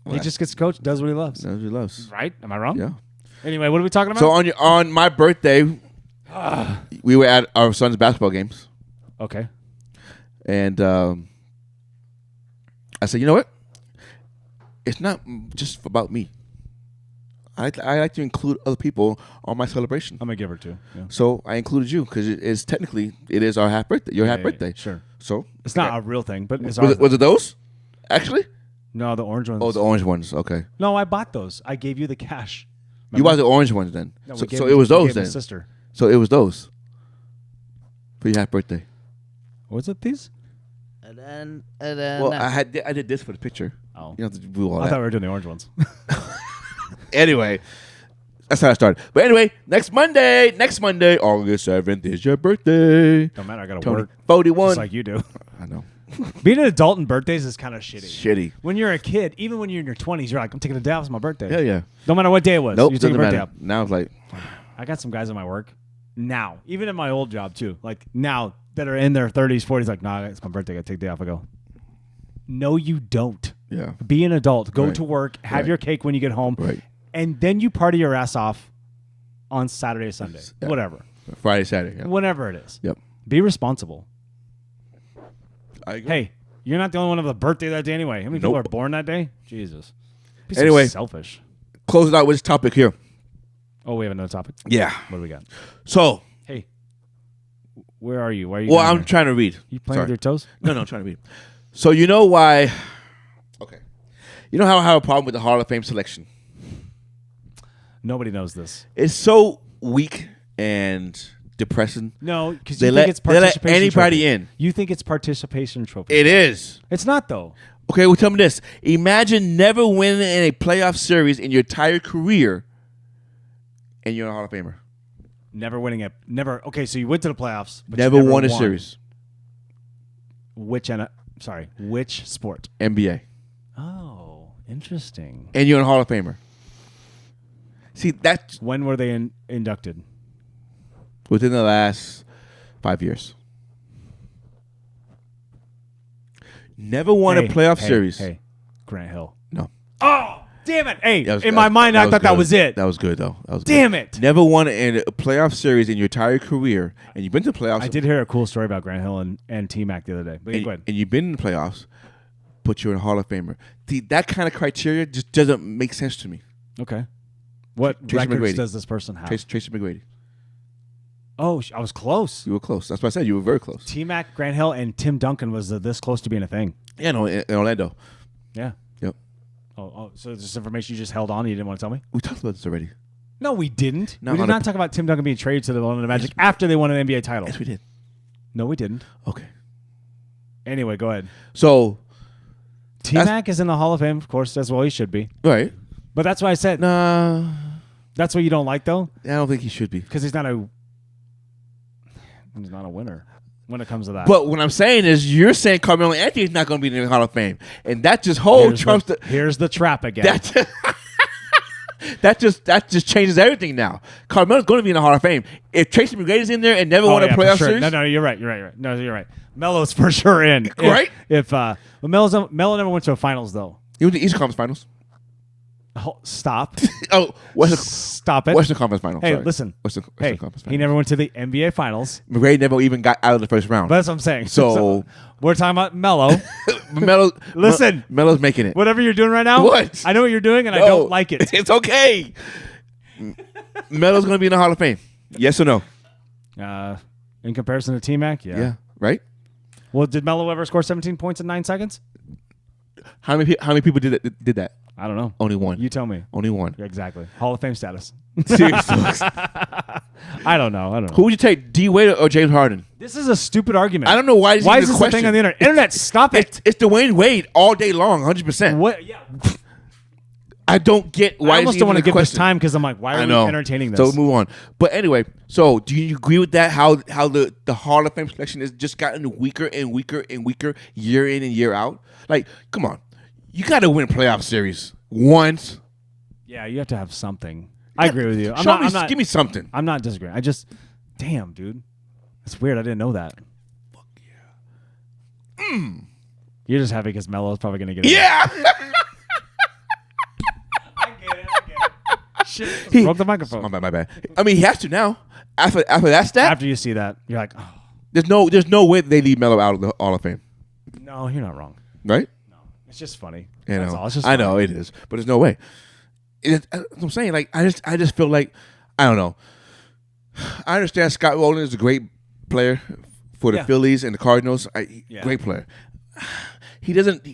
Well, He just gets to coach, does what he loves. That's what he loves. Right? Am I wrong? Yeah. Anyway, what are we talking about? So on my birthday, we were at our son's basketball games, Okay. and I said, you know what? It's not just about me. I like to include other people on my celebration. I'm gonna give her 2. Yeah. So I included you because it is our half birthday. Your half birthday. Sure. So It's not a real thing, but it's was it those? Actually? No, the orange ones. Oh, the orange ones. Okay. No, I bought those. I gave you the cash. You bought the orange ones then. No, So it was those then. Sister. So it was those for your half birthday. Was it these? And then Well, I did this for the picture. Oh. You don't have to do all I that. thought we were doing the orange ones. Anyway, that's how I started. But anyway, next Monday, August 7th is your birthday. Don't matter. I gotta Tony, work 41. just like you do. I know. Being an adult in birthdays is kind of shitty. Shitty. When you're a kid, even when you're in your 20s, you're like, I'm taking a day off. It's my birthday. Yeah, yeah. No matter what day it was. Nope, You're taking doesn't a birthday matter. off. Now it's like, I got some guys at my work now, even in my old job too. Like now that are in their 30s, 40s, like, nah, it's my birthday. I gotta take a day off. I go, no, you don't. yeah. Be an adult. Go Right. to work. Have Right. your cake when you get home. Right. And then you party your ass off on Saturday, Sunday, Yeah. whatever. Friday, Saturday. Yeah. Whatever it is. Yep. Be responsible. I agree. Hey, you're not the only one of a birthday that day anyway. How many people Nope. are born that day? Jesus. Be so Anyway. selfish. Close it out with this topic here. Oh, we have another topic. Yeah. What do we got? So, Hey, where are you? Why are you? well, down I'm there? trying to read. You playing Sorry. with your toes? No, I'm trying to read. So you know why? Okay. You know how I have a problem with the Hall of Fame selection? Nobody knows this. It's so weak and depressing. No, because They you let think it's participation anybody trophy. in. You think it's participation trophy. It is. It's not though. Okay, well, tell me this. Imagine never winning in a playoff series in your entire career, and you're a Hall of Famer. Never winning it. Never. Okay, so you went to the playoffs, but Never you never won a won. series. Which sport? NBA. Oh, interesting. And you're a Hall of Famer. See, that's When were they inducted? within the last 5 years. Never won a playoff series. Hey, Grant Hill. No. Oh, damn it! Hey, That was- in my mind, I thought that good. was it. That was good, though. That was Damn good. it. Never won a playoff series in your entire career, and you've been to the playoffs. I did hear a cool story about Grant Hill and T-Mac the other day. But and, go ahead. and you've been in the playoffs, but you're a Hall of Famer. That kind of criteria just doesn't make sense to me. Okay. What Tracy records McGrady. does this person have? Tracy McGrady. Oh, I was close. You were close. That's what I said. You were very close. T-Mac, Grant Hill, and Tim Duncan was this close to being a thing. Yeah, no, in Orlando. Yeah. Yep. Oh, so this information you just held on and you didn't want to tell me? We talked about this already. No, we didn't. No, we did on a- not talk about Tim Duncan being traded to the Orlando Magic after they won an NBA title. Yes, we did. No, we didn't. Okay. Anyway, go ahead. So, T-Mac is in the Hall of Fame, of course, as well he should be. right. But that's why I said Nah, that's what you don't like, though, I don't think he should be. because he's not a winner when it comes to that. But what I'm saying is, you're saying Carmelo Anthony's not going to be in the Hall of Fame, and that just trumps the. Here's the trap again. That just changes everything now. Carmelo's going to be in the Hall of Fame. If Tracy McGrady's in there and never won a for playoff sure. series, No, you're right. No, you're right. Melo's for sure in. Right? Melo never went to a finals though. he went to the Eastern Conference Finals. Oh, stop. Oh, Stop it. Western Conference Finals. Hey, sorry. listen. Western Hey, Conference he Finals. never went to the NBA finals. McGrady never even got out of the first round. But that's what I'm saying. So- we're talking about Melo. Melo, Listen. Melo's making it. Whatever you're doing right now. What? I know what you're doing, and I No, don't like it. It's okay. Melo's going to be in the Hall of Fame. Yes or no? In comparison to T-Mac, yeah. Yeah. Right? Well, did Melo ever score 17 points in 9 seconds? How many people did that? I don't know. Only one. You tell me. Only one. Exactly. Hall of Fame status. Seriously. I don't know. Who would you take, D Wade or James Harden? This is a stupid argument. I don't know why. Why is this a thing on the internet? Internet, stop it. It's Dwayne Wade all day long, 100%. What? Yeah. I don't get why. I almost don't want to give this question. time because I'm like, why are we entertaining this? So move on. But anyway, so do you agree with that? How the Hall of Fame selection has just gotten weaker and weaker and weaker year in and year out? Like, come on, you got to win a playoff series once. Yeah, you have to have something. I agree with you. Give me something. I'm not disagreeing. Damn, dude, that's weird. I didn't know that. Fuck yeah. You're just happy because Melo's probably gonna get it. Yeah. I get it. Shit, broke the microphone. My bad. I mean, he has to now. After that stat, After you see that, you're like, oh. there's no way they leave Melo out of the Hall of Fame. No, you're not wrong. Right? No, it's just funny. You That's know, all. It's just I funny. know it is, but there's no way. I'm saying, like, I just feel like, I don't know. I understand Scott Rowland is a great player for the Phillies and the Cardinals. Great player. He doesn't.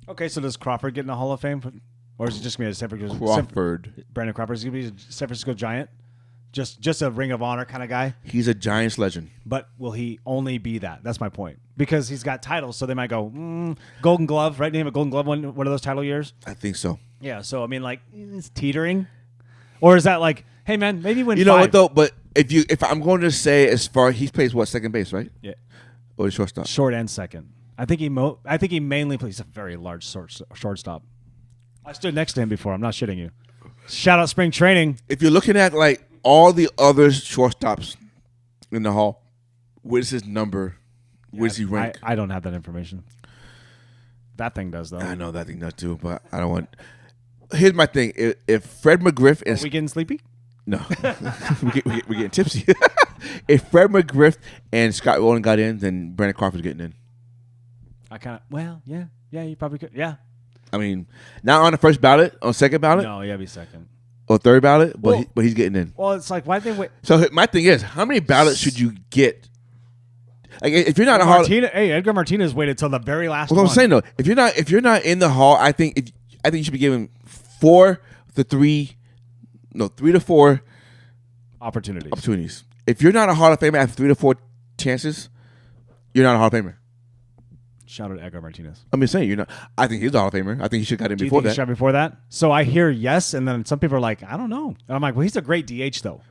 Okay, so does Crawford get in the Hall of Fame, or is he just gonna be a San Francisco? Brandon Crawford is gonna be a San Francisco Giant, just a Ring of Honor kind of guy. He's a Giants legend. But will he only be that? That's my point. Because he's got titles, so they might go Golden Glove, right? Name a Golden Glove one of those title years. I think so. Yeah. So I mean, like, it's teetering, or is that like, hey man, maybe win. You know what though? But if I'm going to say as far, he plays what, second base, right? Yeah. Or the shortstop. Short and second. I think he mainly plays a very large shortstop. I stood next to him before. I'm not shitting you. Shout out spring training. If you're looking at like all the other shortstops in the Hall, where's his number? Where's he rank? I don't have that information. That thing does though. I know that thing does too, but I don't want. Here's my thing: if Fred McGriff is Are we getting sleepy? No, we're getting tipsy. If Fred McGriff and Scott Rowland got in, then Brandon Crawford's getting in. Yeah, you probably could. Yeah. I mean, not on the first ballot, on second ballot, No, yeah, be second. or third ballot, but Well- but he's getting in. Well, it's like, why did they wait? So my thing is, how many ballots should you get? Like, if you're not a Hall, Edgar Martinez waited till the very last what one. I'm saying though, if you're not in the Hall, I think you should be given 3 to 4 opportunities. If you're not a Hall of Famer after 3 to 4 chances, you're not a Hall of Famer. Shout out to Edgar Martinez. I'm just saying, you're not. I think he's a Hall of Famer. I think he should have got in Do you before think he that. shot before that? So I hear yes, and then some people are like, I don't know. And I'm like, well, he's a great DH though.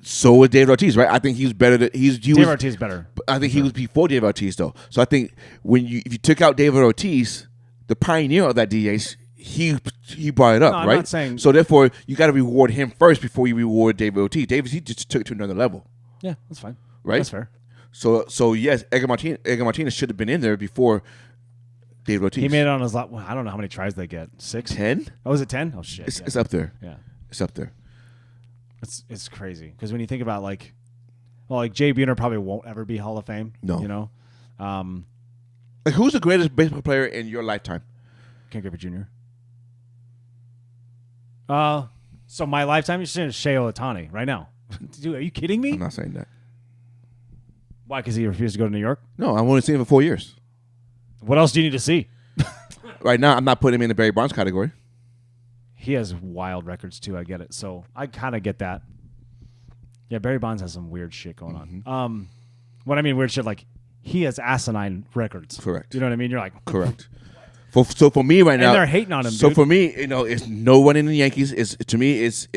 So was David Ortiz, right? I think he was better. David Ortiz is better. I think he was before David Ortiz though. So I think if you took out David Ortiz, the pioneer of that DH, he brought it up, No, right? I'm not saying. So therefore, you got to reward him first before you reward David Ortiz. He just took it to another level. Yeah, that's fine. Right? That's fair. So yes, Edgar Martinez should have been in there before David Ortiz. He made it on his lot. Well, I don't know how many tries they get. 6? 10. Oh, is it 10? Oh shit. It's up there. Yeah. It's up there. It's crazy because when you think about like Jay Buhner probably won't ever be Hall of Fame. No. You know, Like, who's the greatest baseball player in your lifetime? Ken Griffey Jr. So my lifetime, you're saying Shohei Ohtani right now. Dude, are you kidding me? I'm not saying that. Why? Because he refused to go to New York? No, I've only seen him for 4 years. What else do you need to see? Right now, I'm not putting him in the Barry Bonds category. He has wild records too. I get it. So I kind of get that. Yeah, Barry Bonds has some weird shit going on. What I mean weird shit, like he has asinine records. Correct. You know what I mean? You're like, Correct. So for me right now, and they're hating on him. So dude. for me, it's no one in the Yankees. To me, it's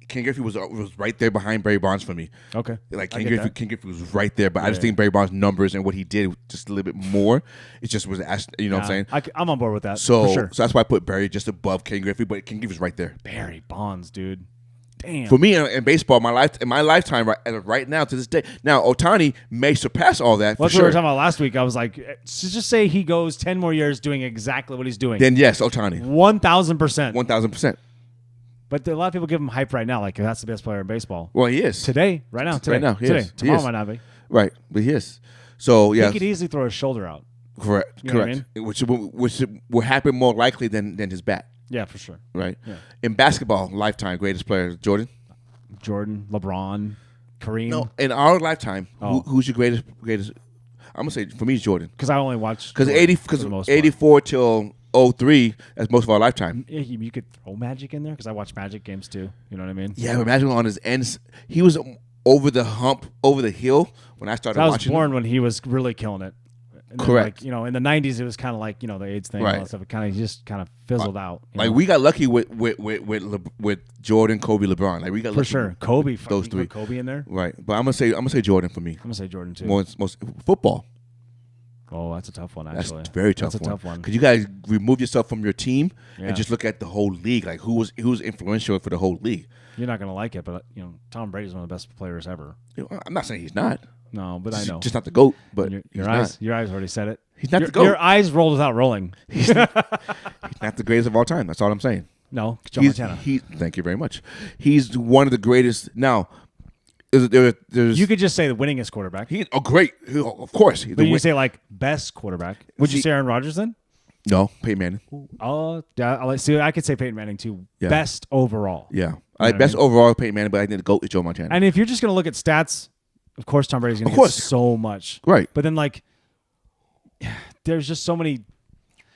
Ken Griffey was right there behind Barry Bonds for me. Okay. Like I Ken get that. Griffey was right there, but I just think Barry Bonds' numbers and what he did just a little bit more. It just was, you know what I'm saying? I'm on board with that. So for sure. so that's why I put Barry just above Ken Griffey, but Ken Griffey's right there. Barry Bonds, dude. Damn. For me in baseball, in my lifetime, right now to this day. Now Ohtani may surpass all that for What we sure. were talking about last week. I was like, just say he goes 10 more years doing exactly what he's doing. Then yes, Ohtani, 1,000%. 1,000%. But a lot of people give him hype right now, like that's the best player in baseball. Well, he is Today, right now, today. Right now, he today. is. He Tomorrow is. might not be. Right, but he is. So yeah, He could easily throw his shoulder out. correct, You know what I correct. Which will happen more likely than his bat. Yeah, for sure. Right. Yeah. In basketball, lifetime greatest player Jordan. Jordan, LeBron, Kareem. No, in our lifetime, Oh. who's your greatest? I'm gonna say for me, it's Jordan. Because I only watched Because Jordan for the most part. 84 till 03, that's most of our lifetime. Yeah, you could throw Magic in there because I watch Magic games too. You know what I mean? Yeah, but imagine on his ends, he was over the hump, over the hill when I started I was watching. born when he was really killing it. And then, Correct. Like, in the 90s, it was kind of like, the AIDS thing and all Right. that stuff. It kind of just kind of fizzled out. Like we got lucky with Jordan, Kobe, LeBron. Like we got For lucky sure. with Kobe. those You three. put Kobe in there? Right, but I'm gonna say Jordan for me. I'm going to say Jordan, too. Most football. Oh, that's a tough one, That's actually. a very tough That's a tough one. Because you guys remove yourself from your team Yeah. and just look at the whole league. Like who was influential for the whole league. You're not going to like it, but, Tom Brady's one of the best players ever. I'm not saying he's not. No, but I know. Just not the GOAT. But Your eyes already said it. He's not your, the GOAT. Your eyes rolled without rolling. He's not the greatest of all time. That's all I'm saying. No, Joe Montana. Thank you very much. He's one of the greatest. Now, there's You could just say the winningest quarterback. great. Of course. But you say like best quarterback. Would you say Aaron Rodgers then? No, Peyton Manning. Oh, yeah. See, I could say Peyton Manning too. Yeah. Best overall. Yeah. I like best overall Peyton Manning, but I think the GOAT is Joe Montana. And if you're just going to look at stats, of course Tom Brady's going to get so much. Right. But then there's just so many.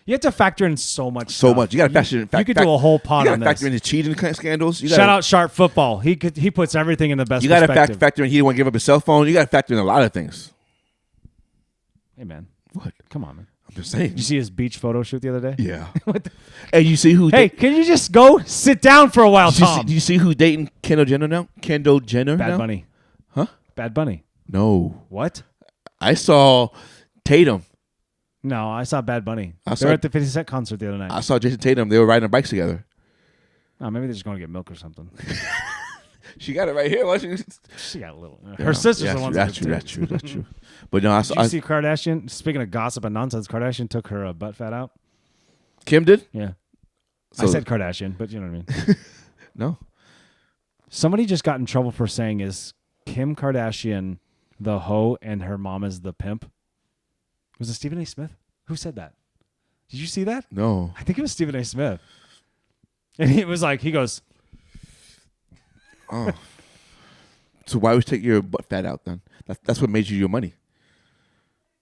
You have to factor in so much. So stuff. much. You got to factor in. You could do a whole pod on You got to factor in the cheating scandals. Shout out Sharp Football. He puts everything in the best. You got to perspective. factor in. He didn't want to give up his cell phone. You got to factor in a lot of things. Hey man, What? come on, man. I'm just saying. Did you see his beach photo shoot the other day? Yeah. And you see who? Hey, can you just go sit down for a while, Tom? Do you see who's dating Kendall Jenner now? Kendall Jenner. Bad now? Bunny. Huh? Bad Bunny. No. What? I saw Tatum. No, I saw Bad Bunny. I They saw- were at the 50 Cent concert the other night. I saw Jason Tatum. They were riding bikes together. Oh, maybe they're just going to get milk or something. She got it right here. Why she? She got a little. Her sister's the one. That's true. But no, I Did saw. you see Kardashian? Speaking of gossip and nonsense, Kardashian took her butt fat out. Kim did. Yeah. So- I said Kardashian, but you know what I mean. No. Somebody just got in trouble for saying, is Kim Kardashian the hoe and her mom is the pimp? Was it Stephen A. Smith? Who said that? Did you see that? No. I think it was Stephen A. Smith. And he was like, he goes, Oh. So why would you take your butt fat out then? That's what made you your money.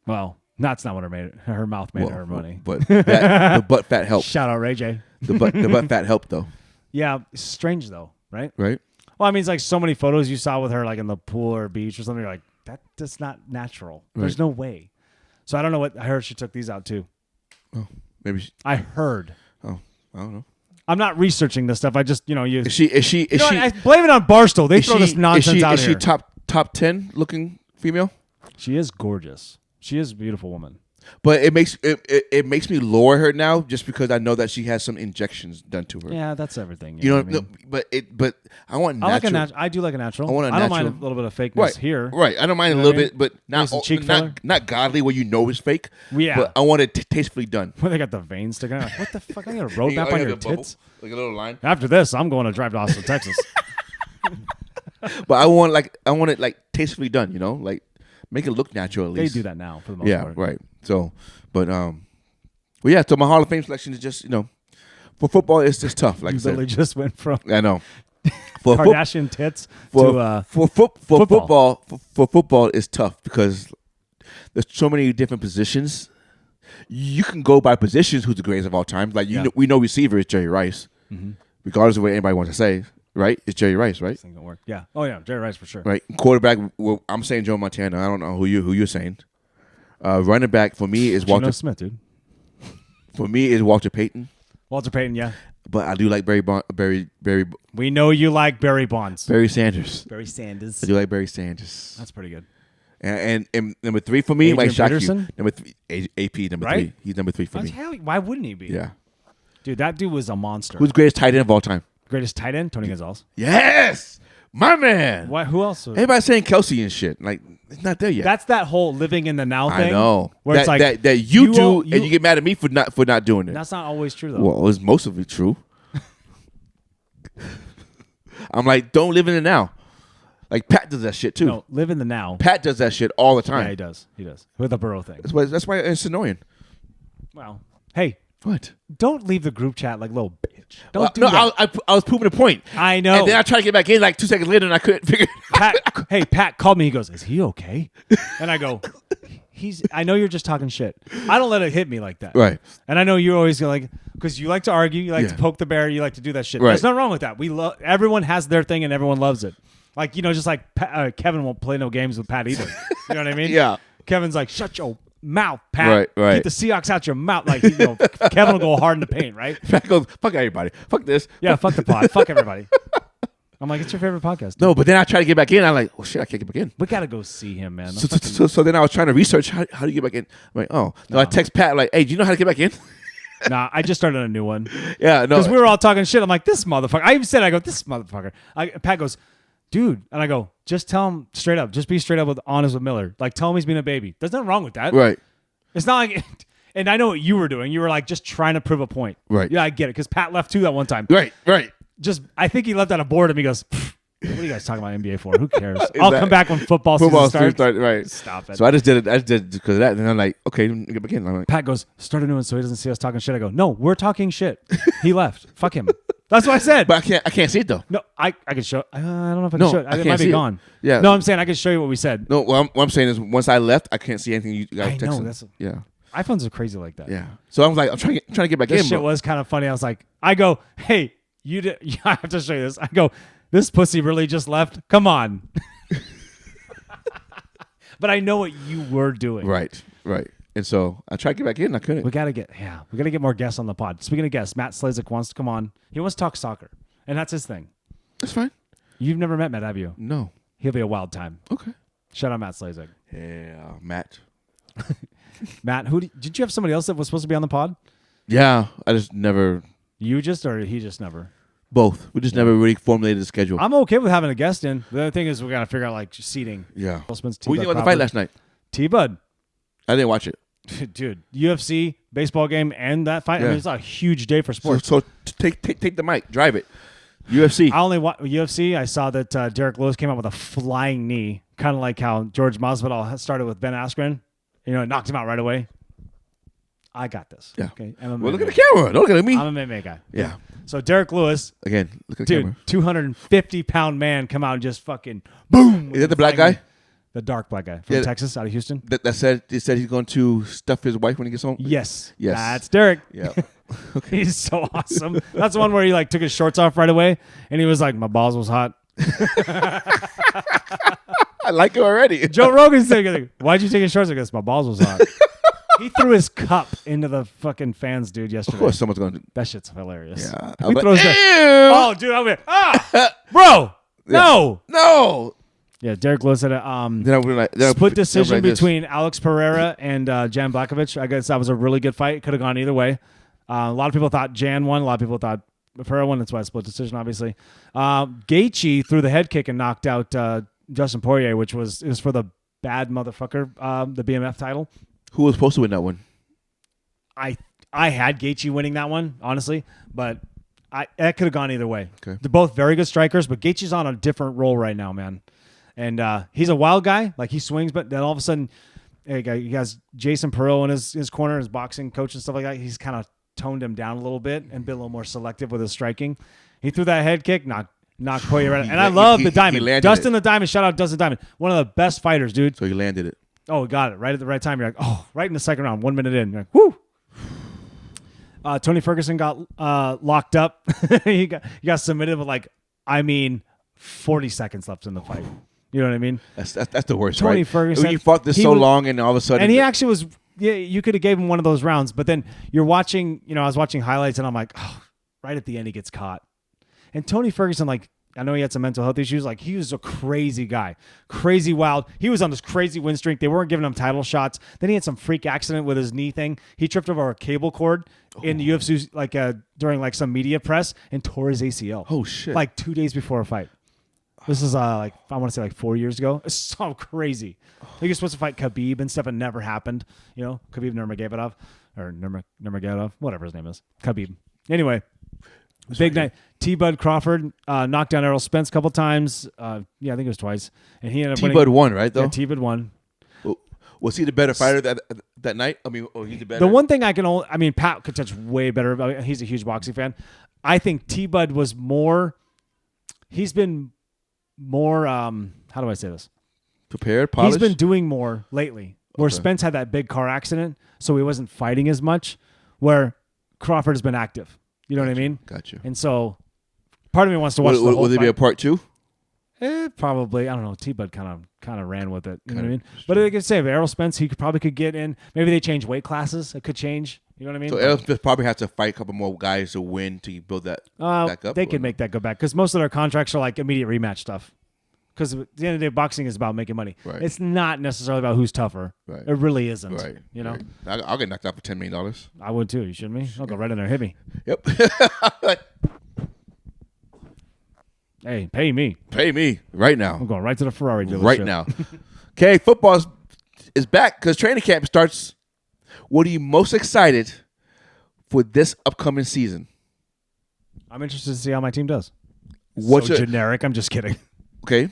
well, that's not what her mouth made her money. But the butt fat helped. Shout out Ray J. The butt fat helped though, Yeah, strange though, right? right? Well, I mean, it's like so many photos you saw with her, like in the pool or beach or something. You're like, that's not natural. There's Right. no way. So I don't know what I heard. She took these out too. Oh, maybe. I heard. I don't know. I'm not researching this stuff. I just, you. Is she? I blame it on Barstool. They throw this nonsense out Is here. she top 10 looking female? She is gorgeous. She is a beautiful woman. But it makes me lower her now just because I know that she has some injections done to her. Yeah, that's everything. You know, what I mean? but I want I like natural. I do like a natural. I want a don't mind natural- a little bit of fakeness Right here. Right. I don't mind You a know little what I mean? bit, but Maybe some cheek filler? not godly where you know it's fake. Yeah. But I want it tastefully done. When they got the veins sticking out. Like, what the fuck? I got a road map on your tits? Like a little line. After this, I'm going to drive to Austin, Texas. But I want it like tastefully done, you know? Like make it look natural at They least. do that now for the most Yeah, part. right. So, but well, yeah. So my Hall of Fame selection is just for football, it's just tough. Like You I said, literally just went from I know. For Kardashian tits to football, football is tough because there's so many different positions. You can go by positions. Who's the greatest of all time? Like we know receiver is Jerry Rice, regardless of what anybody wants to say. Right? It's Jerry Rice, right? This thing don't work. Yeah. Oh yeah, Jerry Rice for sure. Right. Quarterback. Well, I'm saying Joe Montana. I don't know who you're saying. Running back for me is Geno Walter. Smith, dude. For me is Walter Payton. Walter Payton, yeah. But I do like Barry We know you like Barry Bonds. Sanders. Barry Sanders. I do like Barry Sanders. That's pretty good. And number 3 for me, Adrian might shock Peterson? you. Number 3, AP number Right? 3. He's number 3 for me. Why wouldn't he be? Yeah. Dude, that dude was a monster. Who's the greatest tight end of all time? Greatest tight end? Tony Gonzalez. Yes, my man. What? Who else? Everybody's saying Kelsey and shit. Like it's not there yet. That's that whole living in the now thing. I know. Where it's like that you do, and and you get mad at me for not doing it. That's not always true though. Well, it's most of it true. I'm like, don't live in the now. Like Pat does that shit too. No, live in the now. Pat does that shit all the time. Yeah, he does. He does. With the Burrow thing. That's why it's annoying. Well, hey, What? don't leave the group chat like little bitch. Don't do no, that. I was proving a point. I know. And then I tried to get back in like 2 seconds later, and I couldn't figure it out. Pat called me. He goes, "Is he okay?" And I go, I know you're just talking shit. I don't let it hit me like that. Right. And I know you're always like, because you like to argue, you like to Yeah. poke the bear, you like to do that shit. Right. There's nothing wrong with that. Everyone has their thing and everyone loves it. Like, just like Kevin won't play no games with Pat either. You know what I mean? Yeah. Kevin's like, shut your mouth, Pat. Right. Keep the Seahawks out your mouth. Like, Kevin will go hard in the paint, right? Pat goes, fuck everybody. Fuck this. Yeah, fuck the pod. Fuck everybody. I'm like, it's your favorite podcast. Dude. No, but then I try to get back in. I'm like, oh shit, I can't get back in. We gotta go see him, man. So then I was trying to research how do you get back in. I'm like, oh. So I text Pat like, hey, do you know how to get back in? Nah, I just started a new one. Yeah, no. Because we were all talking shit. I'm like, this motherfucker. I even said, this motherfucker. Pat goes, dude. And I go, just tell him straight up. Just be straight up honest with Miller. Like, tell him he's being a baby. There's nothing wrong with that. Right. It's not like, and I know what you were doing. You were like just trying to prove a point. Right. Yeah, I get it. Because Pat left too that one time. Right. I think he left out of boredom. He goes, what are you guys talking about NBA for? Who cares? I'll come back when football season starts. Right. Stop it. So I just did it because of that. And I'm like, okay, get back in. I'm like, Pat goes, start a new one so he doesn't see us talking shit. I go, no, we're talking shit. He left. Fuck him. That's what I said. but I can't see it though. No, I can show. I don't know if I can show it. It might be gone. Yeah. No, I'm saying I can show you what we said. No, what I'm saying is once I left, I can't see anything you guys texting. I know. Yeah. iPhones are crazy like that. Yeah. So I was like, I'm trying to get back in. This shit was kind of funny. I was like, I go, hey, you did. I have to show you this. I go, this pussy really just left. Come on. But I know what you were doing. Right. And so I tried to get back in. I couldn't. We gotta get more guests on the pod. Speaking of guests, Matt Slazik wants to come on. He wants to talk soccer, and that's his thing. That's fine. You've never met Matt, have you? No. He'll be a wild time. Okay. Shout out Matt Slazik. Yeah, Matt. Matt, did you have somebody else that was supposed to be on the pod? Yeah, I just never. You just or he just never? Both. We just never really formulated a schedule. I'm okay with having a guest in. The other thing is we got to figure out like seating. Yeah. Who Who you think about the fight last night? T-Bud. I didn't watch it. Dude, UFC, baseball game, and that fight. Yeah. I mean, it's a huge day for sports. So take the mic. Drive it. UFC. I only watch UFC. I saw that Derek Lewis came out with a flying knee, kind of like how George Masvidal started with Ben Askren. It knocked him out right away. I got this. Yeah. Okay. Well, look at the camera. Don't look at me. I'm a MMA guy. Yeah. So Derek Lewis, Again, look at the camera. 250-pound man, come out and just fucking boom. Is that the black guy? The dark black guy from Texas, out of Houston. That said he's going to stuff his wife when he gets home? Yes. Yes. That's Derek. Yeah. Okay. He's so awesome. That's the one where he took his shorts off right away and he was like, my balls was hot. I like it already. Joe Rogan's saying, why'd you take his shorts? I guess my balls was hot. He threw his cup into the fucking fans, dude, yesterday. Of course someone's going to. That shit's hilarious. Yeah. Who throws that? Ew! Oh, dude, I went, bro, no. No. Yeah, Derek Lewis had a split decision between Alex Pereira and Jan Blachowicz. I guess that was a really good fight. Could have gone either way. A lot of people thought Jan won. A lot of people thought Pereira won. That's why it's split decision, obviously. Gaethje threw the head kick and knocked out Justin Poirier, which was for the bad motherfucker, the BMF title. Who was supposed to win that one? I had Gaethje winning that one, honestly, but that could have gone either way. Okay. They're both very good strikers, but Gaethje's on a different role right now, man. And he's a wild guy. Like, he swings, but then all of a sudden, he has Jason Perillo in his corner, his boxing coach and stuff like that. He's kind of toned him down a little bit and been a little more selective with his striking. He threw that head kick, knocked Poirier out. And I love the Diamond. Dustin the Diamond. Shout out Dustin the Diamond. One of the best fighters, dude. So he landed it. Oh, got it. Right at the right time. You're like, oh, right in the second round, 1 minute in. You're like, whoo. Tony Ferguson got locked up. he got submitted with 40 seconds left in the fight. You know what I mean? That's the worst, Tony right? Ferguson. You fought this so long, and all of a sudden, and he actually was. Yeah, you could have gave him one of those rounds, but then you're watching. I was watching highlights, and I'm like, oh, right at the end, he gets caught. And Tony Ferguson, I know he had some mental health issues. He was a crazy guy, crazy wild. He was on this crazy win streak. They weren't giving him title shots. Then he had some freak accident with his knee thing. He tripped over a cable cord in the UFC, during some media press, and tore his ACL. Oh shit! 2 days before a fight. This is I want to say 4 years ago. It's so crazy. He was supposed to fight Khabib and stuff. It never happened. Khabib Nurmagomedov, whatever his name is. Khabib. Anyway, big night. T-Bud Crawford knocked down Errol Spence a couple times. I think it was twice. And he ended up winning. T-Bud won, right? Though T-Bud won. Was he the better fighter that night? I mean, he's the better. The one thing Pat could touch way better. He's a huge boxing fan. I think T-Bud was more. He's been more. How do I say this? Prepared, polished. He's been doing more lately. Where Spence had that big car accident, so he wasn't fighting as much. Where Crawford has been active. You know what I mean? Gotcha. And so, part of me wants to watch the whole Will there be a fight. part 2? Probably. I don't know. T-Bud kind of ran with it. You know what I mean? Kinda, But they could say if Errol Spence, he could get in. Maybe they change weight classes. It could change. You know what I mean? So Errol Smith probably has to fight a couple more guys to win to build that back up. They could make that go back because most of their contracts are like immediate rematch stuff. Because at the end of the day, boxing is about making money. Right. It's not necessarily about who's tougher. Right. It really isn't. Right. You know? Right. I'll get knocked out for $10 million. I would too. You shouldn't me? I'll go right in there. Hit me. Yep. Hey, pay me. Pay me right now. I'm going right to the Ferrari dealership. Right now. Okay, football is back because training camp starts. What are you most excited for this upcoming season? I'm interested to see how my team does. What's so your, generic. I'm just kidding. okay?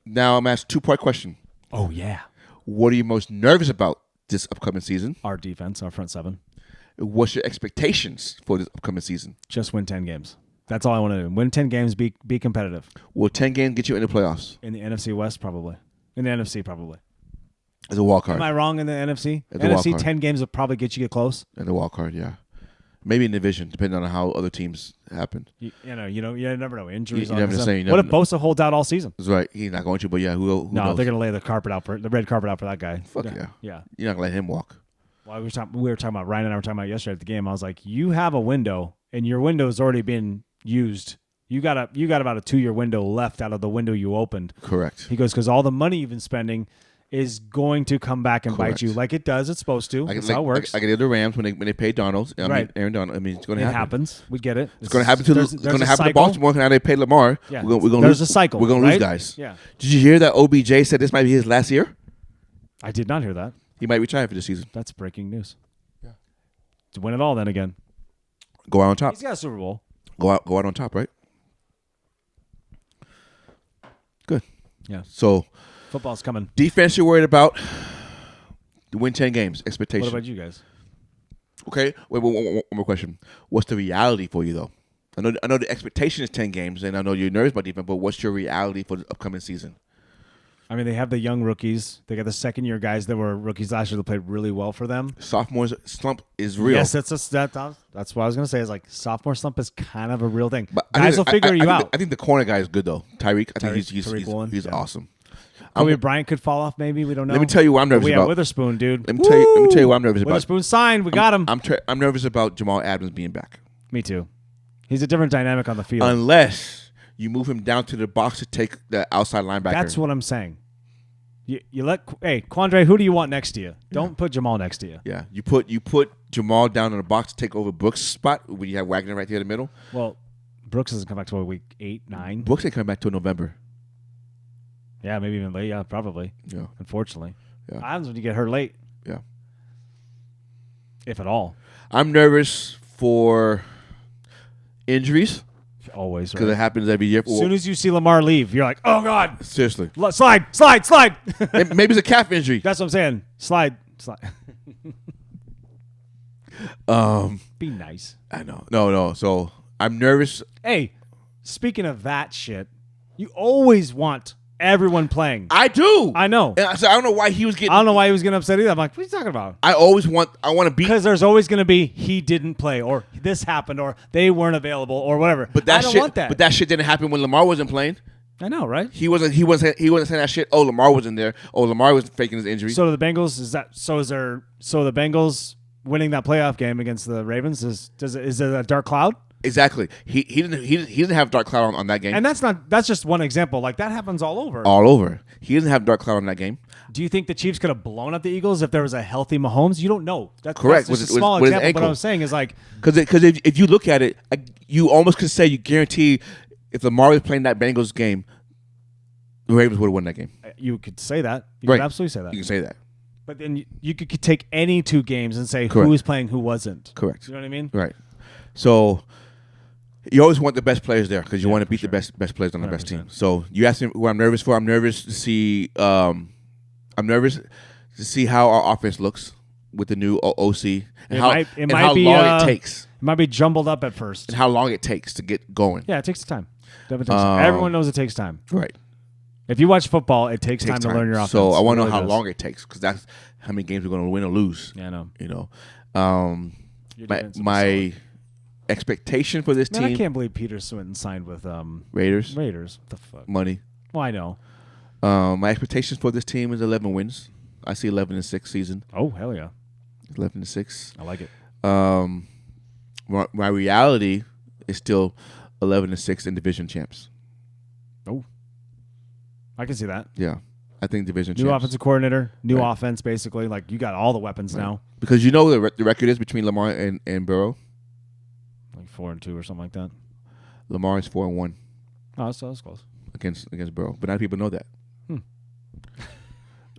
Now I'm asked 2-part question. Oh, yeah. What are you most nervous about this upcoming season? Our defense, our front seven. What's your expectations for this upcoming season? Just win 10 games. That's all I want to do. Win 10 games, be competitive. Will 10 games get you in the playoffs? In the NFC West, probably. In the NFC, probably. As a wild card. Am I wrong in the NFC? As a wild NFC, card. 10 games will probably get you close. As a wild card, yeah. Maybe in division, depending on how other teams happen. You never know. Injuries. You never all that say, stuff. you What if never know. Bosa holds out all season? That's right. He's not going to, but yeah, who No, knows? they're going to lay the red carpet out for that guy. Fuck yeah. Yeah. You're not going to let him walk. Well, we were talking about Ryan and I were talking about yesterday at the game. I was like, you have a window, and your window has already been used. You got about a 2-year window left out of the window you opened. Correct. He goes, because all the money you've been spending is going to come back and Correct. bite you like it does. It's supposed to. That's how it works. I get the Rams when they pay Donald. I Right. mean, Aaron Donald. I mean, it's going It to happen. happens. We get it. It's going to happen to there's it's going to a happen to cycle. Baltimore. Now they pay Lamar. Yeah. We're going to There's lose a cycle. We're going to right? lose guys. Yeah. Did you hear that OBJ said this might be his last year? I did not hear that. He might retire for this season. That's breaking news. Yeah. To win it all then again. Go out on top. He's got a Super Bowl. Go out on top, right? Good. Yeah. So Football's coming. defense you're worried about. To win 10 games. Expectation. What about you guys? Okay. Wait, one more question. What's the reality for you though? I know the expectation is 10 games, and I know you're nervous about defense, but what's your reality for the upcoming season? I mean, they have the young rookies. They got the second-year guys that were rookies last year that played really well for them. Sophomore slump is real. Yes, that's what I was going to say. Is like sophomore slump is kind of a real thing. But Guys will figure you out. I think the corner guy is good though. Tyreek. I think Tariq Woolen, he's yeah. awesome. Kobe Bryant could fall off. Maybe we don't know. Let me tell you what I'm nervous we about. have Witherspoon, dude. Let me tell you what I'm nervous about. Witherspoon signed. We got him. I'm nervous about Jamal Adams being back. Me too. He's a different dynamic on the field. Unless you move him down to the box to take the outside linebacker. That's what I'm saying. You let Quandre. Who do you want next to you? Don't put Jamal next to you. Yeah, you put Jamal down in the box to take over Brooks' spot when you have Wagner right there in the middle. Well, Brooks doesn't come back to week 8, 9. Brooks ain't coming back till November. Yeah, maybe even late. Yeah, probably. Yeah, Unfortunately, Yeah. what happens when you get hurt late, yeah. if at all? I'm nervous for injuries Always. because it Right? happens every year. As soon as you see Lamar leave, you're like, oh God, Seriously, slide. maybe it's a calf injury. That's what I'm saying. Slide. Be nice. I know. No. So I'm nervous. Hey, speaking of that shit, you always want everyone playing. I do. I know. And so I don't know why he was getting. I don't know why he was getting upset either. I'm like, what are you talking about? I want to beat. Because there's always going to be he didn't play, or this happened, or they weren't available, or whatever. But that I don't shit. want that. But that shit didn't happen when Lamar wasn't playing. I know, right? He wasn't saying that shit. Oh, Lamar wasn't there. Oh, Lamar was faking his injury. So the Bengals the Bengals winning that playoff game against the Ravens is it a dark cloud? Exactly. He didn't have dark cloud on that game. And that's just one example. Like that happens all over. All over. He doesn't have dark cloud on that game. Do you think the Chiefs could have blown up the Eagles if there was a healthy Mahomes? You don't know. That's Correct. That's just With a small his example. But ankle. what I'm saying is like Because if you look at it, you almost could say you guarantee if Lamar was playing that Bengals game, the Ravens would have won that game. you could say that. You Right. could absolutely say that. You can say that. But then you could take any two games and say Correct. who was playing, who wasn't. Correct. You know what I mean? Right. So you always want the best players there because you want to beat the best players on the best 100%. team. So you asked me who I'm nervous for. I'm nervous to see. I'm nervous to see how our offense looks with the new OC and how long it takes. It might be jumbled up at first. And how long it takes to get going. Yeah, it takes time. Definitely takes time. Everyone knows it takes time. Right. If you watch football, it takes time to learn your offense. So I want to It know how really long it takes because that's how many games we're going to win or lose. does. Yeah, I know. You know, Your defense is my expectation for this solid. Man, I team, can't believe Peter Swinton signed with Raiders, Raiders. What the fuck? money. Well, I know. My expectations for this team is 11 wins. I see 11-6 season. Oh, hell yeah. 11-6. I like it. My reality is still 11-6 in division champs. Oh, I can see that. Yeah, I think division New champs. offensive coordinator, new offense, basically. Like, you got all the weapons now. Because you know the record is between Lamar and Burrow. Like 4-2 or something like that. Lamar is 4-1 Oh, that's close. against Burrow, but not people know that.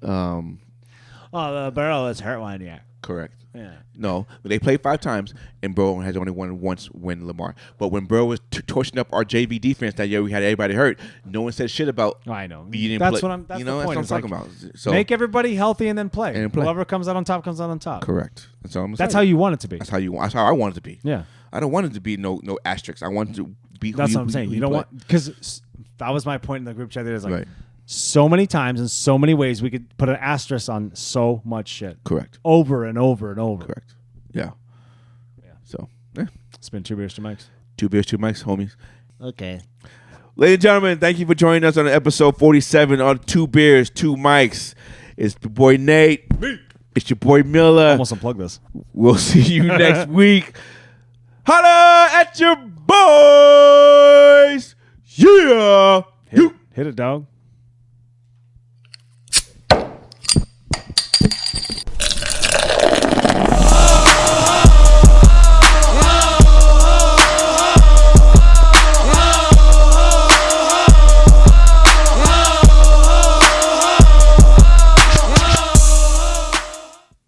Oh, the Burrow is hurt one, yeah. Correct. Yeah. No, they played 5 times, and Burrow has only won once when Lamar. But when Burrow was torching up our JV defense that year, we had everybody hurt. No one said shit about. Oh, I know. You didn't That's play. what I'm. That's you know, the point. that's what I'm talking about. So make everybody healthy and then play. And play. Whoever comes out on top comes out on top. correct. That's all I'm saying. That's how you want it to be. That's how I want it to be. Yeah. I don't want it to be no asterisks. I want it to be. That's what I'm saying. You don't play. want, because that was my point in the group chat. There's like Right. so many times in so many ways we could put an asterisk on so much shit. Correct. Over and over and over. Correct. Yeah. Yeah. So, yeah. It's been 2 beers, 2 mics. 2 beers, 2 mics, homies. Okay. Ladies and gentlemen, thank you for joining us on episode 47 on 2 beers, 2 mics. It's your boy Nate. It's your boy Miller. Almost unplug this. We'll see you next week. Holla at your boys. Yeah. Hit it, dog.